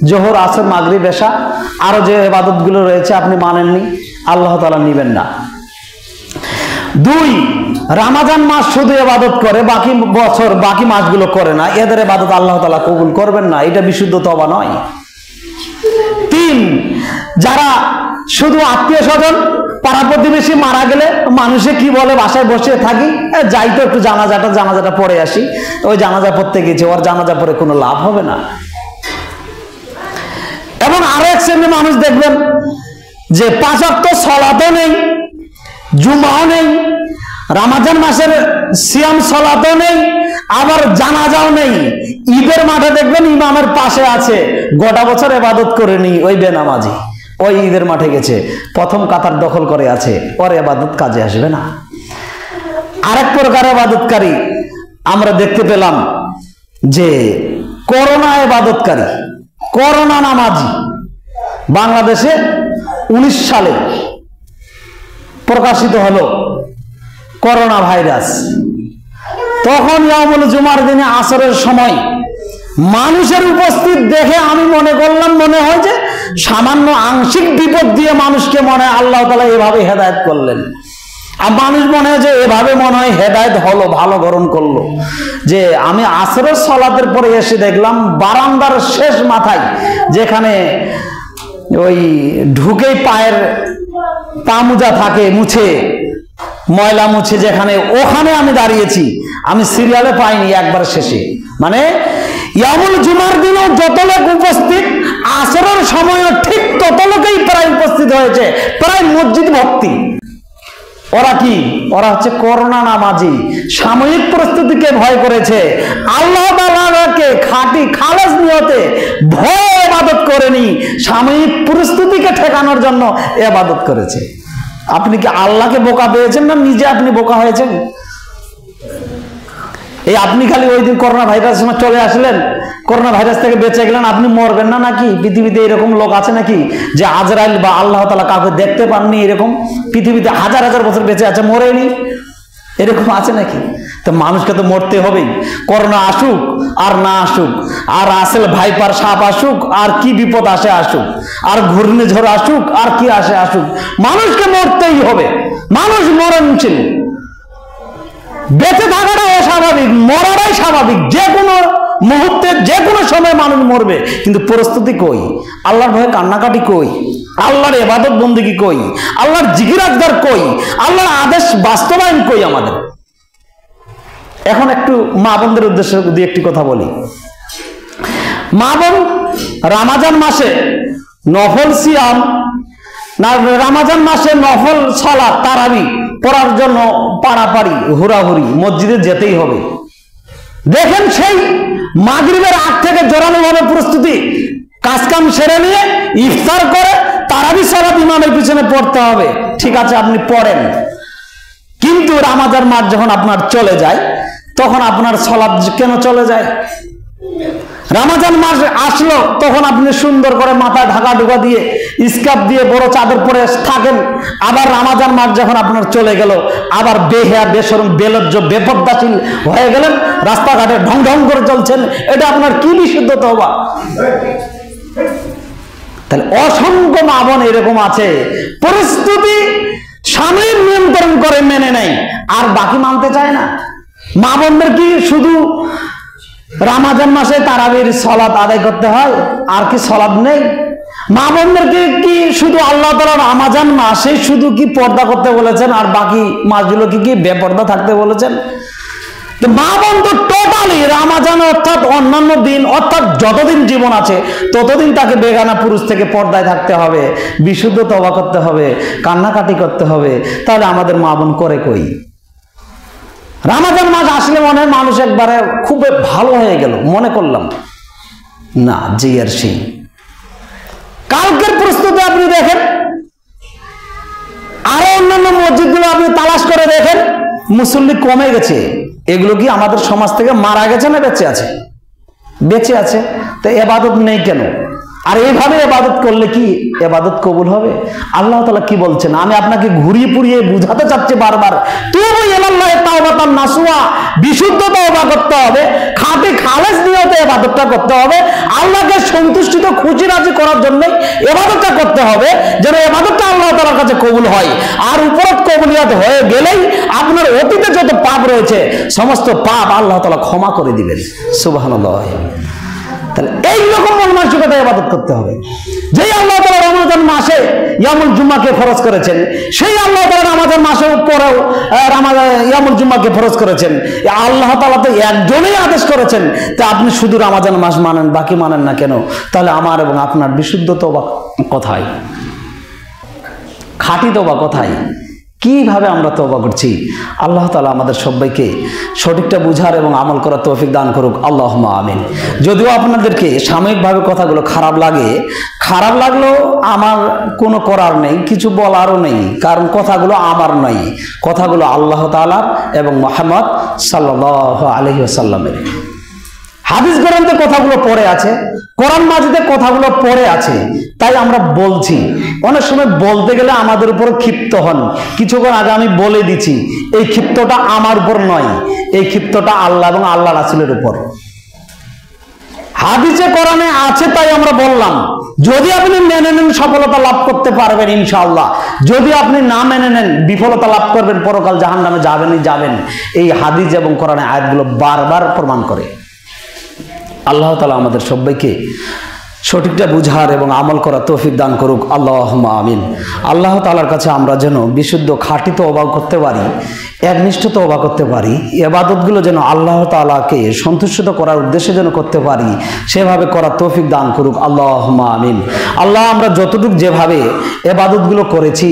জোহর আসর মাগরিব এশা আরো যে ইবাদতগুলো রয়েছে আপনি মানেননি, আল্লাহ তাআলা নেবেন না। 2, রমজান মাস শুধু ইবাদত করে, বাকি বছর বাকি মাসগুলো করে না, এদের ইবাদত আল্লাহ তাআলা কবুল করবেন না, এটা বিশুদ্ধ তওবা নয়। 3, যারা শুধু আত্মীয় স্বজন পাড়া প্রতিবেশী মারা গেলে মানুষে কি বলে বাসায় বসে থাকি, যাই তো একটু জানাজাটা পড়ে আসি, ওই জানাজা পড়তে গেছে, ওর জানাজা পড়ে কোনো লাভ হবে না। এবং আরো এক শ্রেণীর মানুষ দেখবেন যে 5 ওয়াক্ত সালাতও নেই, জুমাও নেই, রমজান মাসের সিয়াম সালাতও নেই, আবার জানাজাও নেই। ঈদের মাঠে দেখবেন ইমামের পাশে আছে, গোটা বছর ইবাদত করেনি, ওই বেনামাজি, ওই ঈদের মাঠে গেছে, প্রথম কাতার দখল করে আছে, ওর ইবাদত কাজে আসবে না। আরেক প্রকার ইবাদতকারী আমরা দেখতে পেলাম যে করোনা ইবাদতকারী, করোনা নামাজি। বাংলাদেশে 19 সালে প্রকাশিত হলো করোনা ভাইরাস। তখন ইয়ামুল জুমার দিনে আসরের সময় মানুষের উপস্থিত দেখে আমি মনে করলাম, মনে হয় যে সামান্য আংশিক বিপদ দিয়ে মানুষকে মনে হয় আল্লাহ তাআলা এভাবে হেদায়েত করলেন। আর মানুষ মনে হয় যে এভাবে মনে হয় হেদায়েত হলো, ভালো গ্রহণ করলো। যে আমি আসরের সালাতের পরে এসে দেখলাম বারান্দার শেষ মাথায়, যেখানে ওই ঢুকেই পায়ের পা মোজা থাকে মুছে, ময়লা মুছে, যেখানে ওখানে আমি দাঁড়িয়েছি, আমি সিরিয়ালে পাইনি একবার শেষে। মানে ইয়ামুল জুমার দিনও যত লোক উপস্থিত, আসরের সময়ও ঠিক তত লোকেই প্রায় উপস্থিত হয়েছে, প্রায় মসজিদ ভর্তি। ওরা কি? ওরা হচ্ছে করোনা নামাজি, সাময়িক প্রস্তুতিকে ভয় করেছে, আল্লাহ তাআলাকে খাঁটি খালেস নিয়তে ভয় ইবাদত করেনি, সাময়িক প্রস্তুতিকে ঠেকানোর জন্য ইবাদত করেছে। আপনি কি আল্লাহকে বোকা পেয়েছেন না নিজে আপনি বোকা হয়েছেন? এই আপনি খালি ওই দিন করোনা ভাইরাসের সময় চলে আসলেন, করোনা ভাইরাস থেকে বেঁচে গেলেন, আপনি মরবেন না নাকি? পৃথিবীতে এরকম লোক আছে নাকি যে আজরাইল বা আল্লাহ তাআলা কাউকে দেখতে পাননি, এরকম পৃথিবীতে হাজার হাজার বছর বেঁচে আছে, মরেনি, এরকম আছে নাকি? তো মানুষকে তো মরতে হবেই, করোনা আসুক আর না আসুক, আর আসল ভাইপার সাপ আসুক আর কি বিপদ আসে আসুক, আর ঘূর্ণিঝড় আসুক আর কি আসে আসুক, মানুষকে মরতেই হবে। মানুষ মরণশীল, বেঁচে থাকাটাই অস্বাভাবিক, মরাটাই স্বাভাবিক। যে কোনো মুহূর্তে যে কোনো সময় মানুষ মরবে, কিন্তু প্রস্তুতি কই? আল্লাহর ভয়ে কান্নাকাটি কই? আল্লাহর ইবাদত বন্দেগী কই? আল্লাহর জিকির আজগার কই? আল্লাহর আদেশ বাস্তবায়ন কই আমাদের? এখন একটু মা বোনদের উদ্দেশ্যে দিয়ে একটি কথা বলি। মা বোন, রমজান মাসে নফল সিয়াম না, রমজান মাসে নফল সালাত তারাবি পড়ার জন্য পাড়াপাড়ি হুড়াহুড়ি মসজিদে যেতেই হবে। দেখেন সেই মাগরিবের আগ থেকে জোরালো ভাবে প্রস্তুতি, কাজকাম সেরে নিয়ে ইফতার করে তারাবি সালাত ইমামের পিছনে পড়তে হবে। ঠিক আছে, আপনি পড়েন, কিন্তু রমজান মাস যখন আপনার চলে যায়, তখন আপনার সালাত কেন চলে যায়? রমজান মাস আসলো, তখন আপনি সুন্দর করে মাথায় ঢাকা ঢুকা দিয়ে স্কার্ফ দিয়ে বড় চাদর পরে থাকেন। আবার রমজান মাস যখন আপনার চলে গেল, আবার বেহেয়া বেশরম বেলজ্জ বেপর্দাশীল হয়ে গেলেন, রাস্তাঘাটে ঢং ঢং করে চলছেন। এটা আপনার কি বিশুদ্ধ তওবা? তাহলে অসংখ্য মা বোন এরকম আছে, প্রস্তুতি স্বামীর নিয়ন্ত্রণ করে মেনে নেয় আর বাকি মানতে চায় না। মা বোনদের কি শুধু রমজান মাসে তারাবির সালাত আদায় করতে হয়, আর কি সালাত নেই? মা বোনদেরকে কি শুধু আল্লাহ তাআলা রমজান মাসে শুধু কি পর্দা করতে বলেছেন আর বাকি মাসগুলো কি বেপর্দা থাকতে বলেছেন? তো মা বোন তো টোটালি রমজান অর্থাৎ অন্যান্য দিন অর্থাৎ যতদিন জীবন আছে ততদিন তাকে বেগানা পুরুষ থেকে পর্দায় থাকতে হবে, বিশুদ্ধ তওবা করতে হবে, কান্নাকাটি করতে হবে। তাহলে আমাদের মা বোন করে কই? রমজান মাস আসলে মনে হয় মানুষ একবারে খুব ভালো হয়ে গেল মনে করলাম না, জি আর সেই। কালকের প্রস্তুতি আপনি দেখেন, আরো অন্যান্য মসজিদগুলো আপনি তালাশ করে দেখেন, মুসল্লি কমে গেছে। এগুলো কি আমাদের সমাজ থেকে মারা গেছে না বেঁচে আছে? বেঁচে আছে। তো ইবাদত নেই কেন? আর এইভাবে ইবাদত করলে কি ইবাদত কবুল হবে? আল্লাহ তাআলা কি বলছেন? আমি আপনাকে ঘুরিয়ে পুড়িয়ে বুঝাতে চাচ্ছি বারবার, তুবু ইলাল্লাহি তাওবাতান নাসুহা, বিশুদ্ধ তওবা করতে হবে, খাঁটি খালেস নিয়তে ইবাদতটা করতে হবে, আল্লাহকে সন্তুষ্টিত খুশি রাজি করার জন্য ইবাদতটা করতে হবে, যেন ইবাদতটা আল্লাহ তাআলার কাছে কবুল হয়। আর উপরত কবুলিয়াত হয়ে গেলেই আপনার অতীতে যত পাপ রয়েছে সমস্ত পাপ আল্লাহ তাআলা ক্ষমা করে দিবেন। সুবহানাল্লাহ। তাহলে এইরকম মন মানসিকতা ইবাদত করতে হবে। যেই আল্লাহ তাআলা রমজান মাসে ইয়ামুল জুম্মাকে ফরজ করেছেন, সেই আল্লাহ তাআলা রমজান মাসের পরেও ইয়ামুল জুম্মাকে ফরজ করেছেন। আল্লাহ তাআলা তো একজনেই আদেশ করেছেন, তা আপনি শুধু রমজান মাস মানেন, বাকি মানেন না কেন? তাহলে আমার এবং আপনার বিশুদ্ধ তওবা কোথায়? খাঁটি তওবা কোথায়? কিভাবে আমরা তওবা করছি? আল্লাহ তাআলা আমাদের সবাইকে সঠিকটা বুঝার এবং আমল করার তৌফিক দান করুক, আল্লাহুম্মা আমিন। যদিও আপনাদেরকে সাময়িকভাবে কথাগুলো খারাপ লাগলেও আমার কোনো করার নেই, কিছু বলারও নেই, কারণ কথাগুলো আমার নয়, কথাগুলো আল্লাহ তাআলার এবং মুহাম্মদ সাল্লাল্লাহু আলাইহি ওয়াসাল্লামের। হাদিস গ্রন্থে কথাগুলো পড়ে আছে, কোরআন মাজিদে কথাগুলো পড়ে আছে, তাই আমরা বলছি। অনেক সময় বলতে গেলে আমাদের উপর ক্ষিপ্ত হন। কিছুক্ষণ আগে আমি বলে দিচ্ছি, এই ক্ষিপ্তটা আমার উপর নয়, এই ক্ষিপ্তটা আল্লাহ এবং আল্লাহ রাসূলের উপর। হাদিসে কোরআনে আছে তাই আমরা বললাম। যদি আপনি মেনে নেন সফলতা লাভ করতে পারবেন ইনশাআল্লাহ, যদি আপনি না মেনে নেন বিফলতা লাভ করবেন, পরকাল জাহান্নামে যাবেন। এই হাদিস এবং কোরআনের আয়াতগুলো বারবার প্রমাণ করে। আল্লাহ তাআলা আমাদের সবাইকে সঠিকটা বুঝার এবং আমল করার তৌফিক দান করুক, আল্লাহুম্মা আমিন। আল্লাহ তাআলার কাছে আমরা যেন বিশুদ্ধ খাঁটি তওবা করতে পারি, একনিষ্ঠ তওবা করতে পারি, ইবাদতগুলো যেন আল্লাহ তাআলাকে সন্তুষ্ট করার উদ্দেশ্যে যেন করতে পারি, সেভাবে করার তৌফিক দান করুক, আল্লাহুম্মা আমিন। আল্লাহ, আমরা যতটুকু যেভাবে ইবাদতগুলো করেছি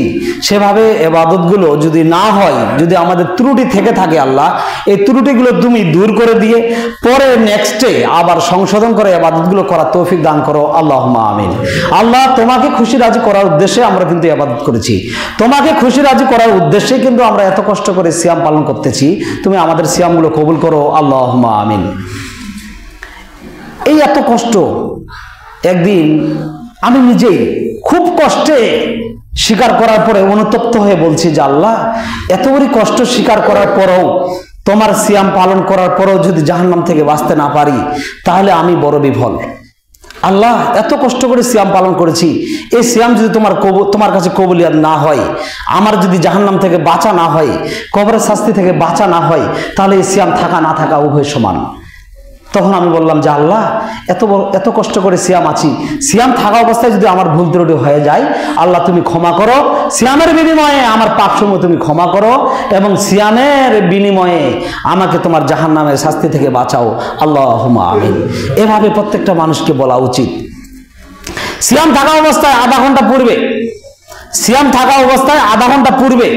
সেভাবে ইবাদতগুলো যদি না হয়, যদি আমাদের ত্রুটি থেকে থাকে, আল্লাহ এই ত্রুটিগুলো তুমি দূর করে দিয়ে পরে নেক্সটে আবার সংশোধন করে ইবাদতগুলো করার তৌফিক দান করো, আল্লাহুম্মা আমিন। আল্লাহ, তোমাকে খুশি রাজি করার উদ্দেশ্যে আমরা কিন্তু ইবাদত করেছি, তোমাকে খুশি রাজি করার উদ্দেশ্যে কিন্তু আমরা এত কষ্ট করে সিয়াম পালন করতেছি, তুমি আমাদের সিয়ামগুলো কবুল করো, আল্লাহুম্মা আমিন। এই এত কষ্ট, একদিন আমি নিজেই খুব কষ্টে স্বীকার করার পরে অনুতপ্ত হয়ে বলছি যে আল্লাহ, এত বড় কষ্ট স্বীকার করার পরেও, তোমার সিয়াম পালন করার পরেও যদি জাহান্নাম থেকে বাঁচতে না পারি, তাহলে আমি বড় বিফল। আল্লাহ, এত কষ্ট করে সিয়াম পালন করেছি, এই সিয়াম যদি তোমার কাছে কবুলিয়াত না হয়, আমার যদি জাহান্নাম থেকে বাঁচা না হয়, কবরের শাস্তি থেকে বাঁচা না হয়, তাহলে এই সিয়াম থাকা না থাকা উভয় সমান। তখন আমি বললাম যে আল্লাহ, এত কষ্ট করে সিয়াম আছি, সিয়াম থাকা অবস্থায় যদি আমার ভুল ত্রুটি হয়ে যায়, আল্লাহ তুমি ক্ষমা করো, সিয়ামের বিনিময়ে আমার পাপসমূহ তুমি ক্ষমা করো, এবং সিয়ামের বিনিময়ে আমাকে তোমার জাহান্নামের শাস্তি থেকে বাঁচাও, আল্লাহুম্মা আমিন। এভাবে প্রত্যেকটা মানুষকে বলা উচিত। সিয়াম থাকা অবস্থায় আধা ঘন্টা পূর্বে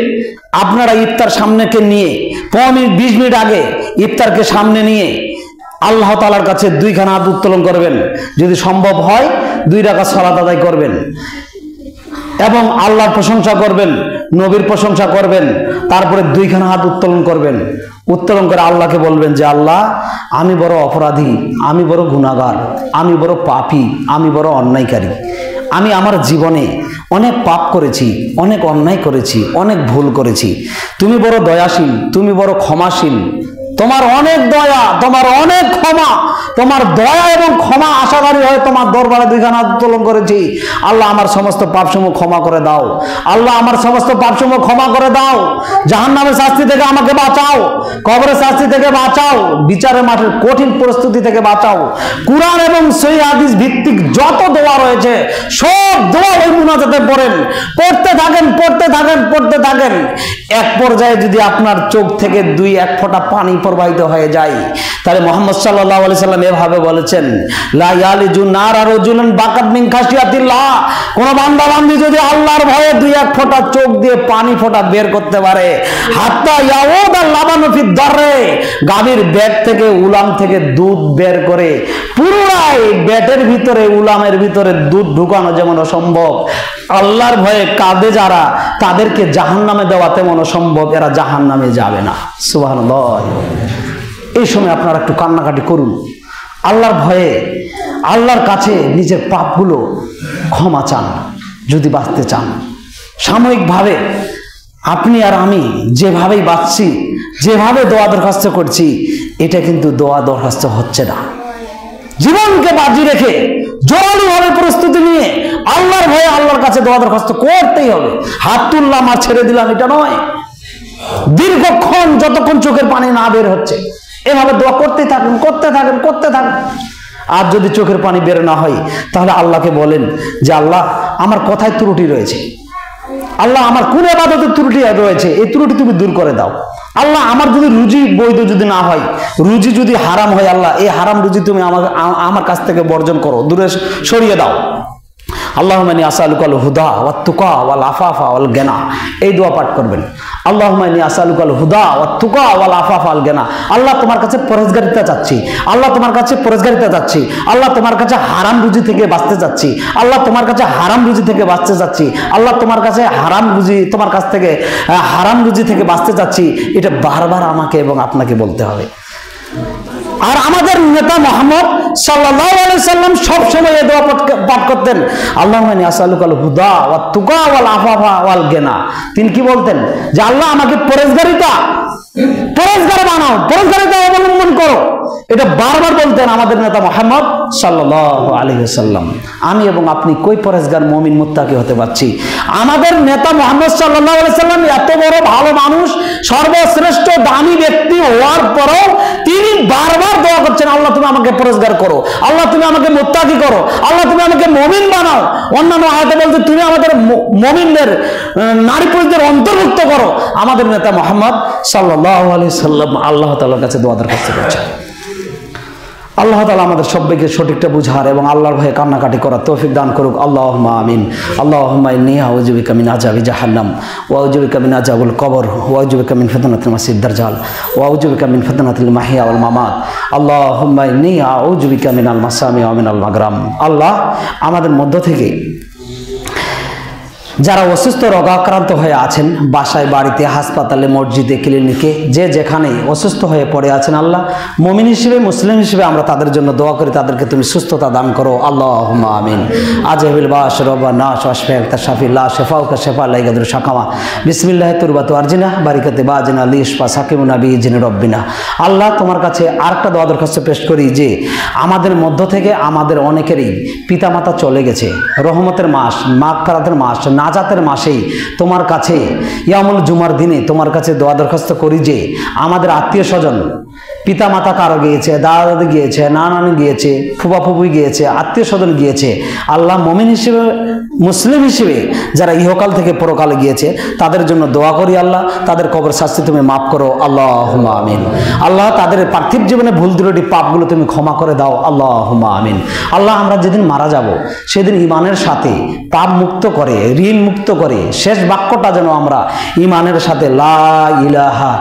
আপনারা ইফতার সামনেকে নিয়ে 20 মিনিট আগে ইফতারকে সামনে নিয়ে আল্লাহ তাআলার কাছে 2 খানা হাত উত্তোলন করবেন, যদি সম্ভব হয় 2 রাকাত সালাত আদায় করবেন এবং আল্লাহর প্রশংসা করবেন, নবীর প্রশংসা করবেন, তারপরে 2 খানা হাত উত্তোলন করবেন। উত্তোলন করে আল্লাহকে বলবেন যে আল্লাহ, আমি বড় অপরাধী, আমি বড় গুনাহগার, আমি বড় পাপী, আমি বড় অন্যায়কারী। আমি আমার জীবনে অনেক পাপ করেছি, অনেক অন্যায় করেছি, অনেক ভুল করেছি। তুমি বড় দয়াশীল, তুমি বড় ক্ষমাশীল, তোমার অনেক দয়া, তোমার অনেক ক্ষমা, তোমার দয়া এবং ক্ষমা আশাকারী হয়ে তোমার দরবারে দুইখানা উত্তোলন করেছি। আল্লাহ আমার সমস্ত পাপসমূহ ক্ষমা করে দাও, আল্লাহ আমার সমস্ত পাপসমূহ ক্ষমা করে দাও, জাহান্নামের শাস্তি থেকে আমাকে বাঁচাও, কবরের শাস্তি থেকে বাঁচাও, বিচারের মাঠের কঠিন পরিস্থিতি থেকে বাঁচাও। কুরআন এবং সহিহ হাদিস ভিত্তিক যত দোয়া রয়েছে সব দোয়া ওই মুনাজাতে পড়েন, পড়তে থাকেন, পড়তে থাকেন, পড়তে থাকেন। এক পর্যায়ে যদি আপনার চোখ থেকে দুই এক ফোঁটা পানি প্রবাহিত হয়ে যায়, তাহলে মুহাম্মদ সাল্লাল্লাহু আলাইহি সাল্লাম এভাবে বলেছেন, লা ইয়ালিজু নারা রাজুলান বাকাত মিন খাশিয়াতিল্লাহ। কোন বান্দা বান্দি যদি আল্লাহর ভয়ে দুই এক ফোঁটা চোখ দিয়ে পানি ফোঁটা বের করতে পারে, হাত্তা ইয়াউদা লাবানু ফি দাররে, গাভীর পেট থেকে উলাম থেকে দুধ বের করে পুরাই পেটের ভিতরে উলামের ভিতরে দুধ ঢুকানো যেমন অসম্ভব, আল্লাহর ভয়ে কাঁদে যারা তাদেরকে জাহান্নামে দেওয়া তেমন অসম্ভব, এরা জাহান্নামে যাবে না। সুবহানাল্লাহ। এই সময় আপনারা একটু কান্নাকাটি করুন, আল্লাহর ভয়ে আল্লাহর কাছে নিজের পাপগুলো ক্ষমা চান যদি বাঁচতে চান। সাময়িকভাবে আপনি আর আমি যেভাবেই বাঁচছি, যেভাবে দোয়া দরখাস্ত করছি, এটা কিন্তু দোয়া দরখাস্ত হচ্ছে না। জীবনকে বাজি রেখে জোরালোভাবে প্রস্তুতি নিয়ে আল্লাহর ভয়ে আল্লাহর কাছে দোয়া দরখাস্ত করতেই হবে। হাত তুললাম আর ছেড়ে দিলাম এটা নয়। দীর্ঘক্ষণ যতক্ষণ চোখের পানি না বের হচ্ছে এভাবে দোয়া করতে থাকেন, করতে থাকেন, করতে থাকেন। আর যদি চোখের পানি বের না হয় তাহলে আল্লাহকে বলেন যে আল্লাহ আমার কথায় ত্রুটি রয়েছে, আল্লাহ আমার কোন ইবাদতে ত্রুটি রয়েছে, এই ত্রুটি তুমি দূর করে দাও। আল্লাহ আমার যদি রুজি বৈধ যদি না হয়, রুজি যদি হারাম হয়, আল্লাহ এই হারাম রুজি তুমি আমার কাছ থেকে বর্জন করো, দূরে সরিয়ে দাও। আল্লাহুম্মা ইন্নী আসআলুকাল হুদা ওয়াত তুকা ওয়াল আফাফা ওয়াল গিনা, এই দোয়া পাঠ করবেন। আল্লাহুম্মা ইন্নী আসআলুকাল হুদা ওয়াত তুকা ওয়াল আফাফা ওয়াল গিনা। আল্লাহ তোমার কাছে পরহেজগারিতা চাচ্ছি, আল্লাহ তোমার কাছে পরহেজগারিতা চাচ্ছি, আল্লাহ তোমার কাছে হারাম রুজি থেকে বাঁচতে চাচ্ছি, আল্লাহ তোমার কাছে হারাম রুজি থেকে বাঁচতে চাচ্ছি, আল্লাহ তোমার কাছে হারাম রুজি, তোমার কাছ থেকে হারাম রুজি থেকে বাঁচতে চাচ্ছি। এটা বারবার আমাকে এবং আপনাকে বলতে হবে। আর আমাদের নেতা মুহাম্মদ সাল্লাল্লাহু আলাইহি সাল্লাম সব সময় এই দোয়া পাঠ করতেন, আল্লাহুম্মা ইন্নী আসআলুকাল হুদা ওয়াত তুকা ওয়াল আফাফা ওয়াল গিনা। তিনি কি বলতেন যে আল্লাহ আমাকে পরেজগার বানাও, পরেজগারিতা অবলম্বন করো। এটা বারবার বলতেন আমাদের নেতা মুহাম্মদ সাল্লাল্লাহু আলাইহি ওয়াসাল্লাম। আমি এবং আপনি কই পরেজগার মুমিন মুত্তাকি হতে পারছি? আমাদের নেতা মুহাম্মদ সাল্লাল্লাহু আলাইহি ওয়াসাল্লাম এত বড় ভালো মানুষ, সর্বশ্রেষ্ঠ দামি ব্যক্তি হওয়ার পরেও তিনি বারবার দোয়া করছেন, আল্লাহ তুমি আমাকে পরেজগার করো, আল্লাহ তুমি আমাকে মুত্তাকি করো, আল্লাহ তুমি আমাকে মুমিন বানাও। অন্যান্য আয়াতে বলতে তুমি আমাদের মুমিনদের নারী পুরুষদের অন্তর্ভুক্ত করো। আমাদের নেতা মুহাম্মদ সাল্লাল্লাহু আলাইহি সাল্লাম আল্লাহ তাআলার কাছে দোয়া দরখাস্ত করছেন। আল্লাহ তাআলা আমাদের সবাইকে সঠিকটা বুঝার এবং আল্লাহর ভয়ে কান্নাকাটি করার তৌফিক দান করুক। আল্লাহুম্মা আমিন। আল্লাহুম্মা ইন্নী আউযু বিকা মিন আযাবি জাহান্নাম ওয়া আউযু বিকা মিন আযাবিল কবর ওয়া আউযু বিকা মিন ফিতনাতিল মাসিহিদ দাজ্জাল ওয়া আউযু বিকা মিন ফিতনাতিল মাহইয়া ওয়াল মামাত। আল্লাহুম্মা ইন্নী আউযু বিকা মিনাল মাসামি ওয়া মিনাল মাগরাম। আল্লাহ আমাদের মধ্য থেকে যারা অসুস্থ রোগাক্রান্ত হয়ে আছেন, বাসায়, বাড়িতে, হাসপাতালে, মসজিদে, ক্লিনিকে, যে যেখানে অসুস্থ হয়ে পড়ে আছেন, আল্লাহ মুমিন হিসেবে, মুসলিম হিসেবে আমরা তাদের জন্য দোয়া করি, তাদেরকে তুমি সুস্থতা দান করো। আল্লাহুম্মা আমিন। আজহিল বাস রব্বা নাস ওয়াশফিক তাশফিল্লাহ শিফাউকা শিফা লা ইয়াদুরু শাকামা বিসমিল্লাহি তুরবাতু আরজিনা বারিকাতে বাজিনা লিশফা সাকিমুনা বিইজনি রব্বিনা। আল্লাহ তোমার কাছে আরেকটা দোয়া দরখাস্ত পেশ করি যে আমাদের মধ্য থেকে আমাদের অনেকেরই পিতামাতা চলে গেছে, রহমতের মাস, মাগফিরাতের মাস, নাজাতের মাসেই তোমার কাছে ইয়ামুল জুমার দিনে তোমার কাছে দোয়া দরখাস্ত করি যে আমাদের আত্মীয় স্বজন, পিতা মাতা কারো গিয়েছে, দাদা দাদি গিয়েছে, নানি গিয়েছে, ফুবা ফুবুই গিয়েছে, আত্মীয় স্বজন গিয়েছে, আল্লাহ মুমিন হিসেবে, মুসলিম হিসেবে যারা ইহকাল থেকে পরকালে গিয়েছে তাদের জন্য দোয়া করি। আল্লাহ তাদের কবর শাস্তি তুমি মাফ করো। আল্লাহুম্মা আমিন। আল্লাহ তাদের পার্থিব জীবনে ভুল ত্রুটি পাপগুলো তুমি ক্ষমা করে দাও। আল্লাহুম্মা আমিন। আল্লাহ আমরা যেদিন মারা যাব সেদিন ঈমানের সাথে পাপ মুক্ত করে, ঋণ মুক্ত করে, শেষ বাক্যটা যেন আমরা ঈমানের সাথে লা ইলাহা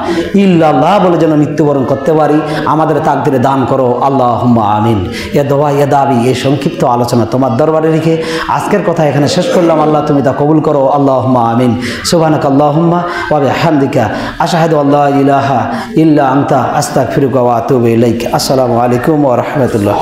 ইল্লাল্লাহ বলে যেন মৃত্যুবরণ করতে পারি। আমাদের তাকদিরে দান করো। আল্লাহুম্মা আমিন। এ দোয়া, এ দাবি, এই সংক্ষিপ্ত আলোচনা তোমার দরবারে রেখে আজকের কথা এখানে শেষ করলাম। আল্লাহ তুমি তা কবুল করো। আল্লাহুম্মা আমিন। সুবহানাকা আল্লাহুম্মা ওয়া বিহামদিকা আশহাদু আল্লা ইলাহা ইল্লা আনতা আস্তাগফিরুকা ওয়া আতুবু ইলাইক। আসসালামু আলাইকুম ওয়া রাহমাতুল্লাহ।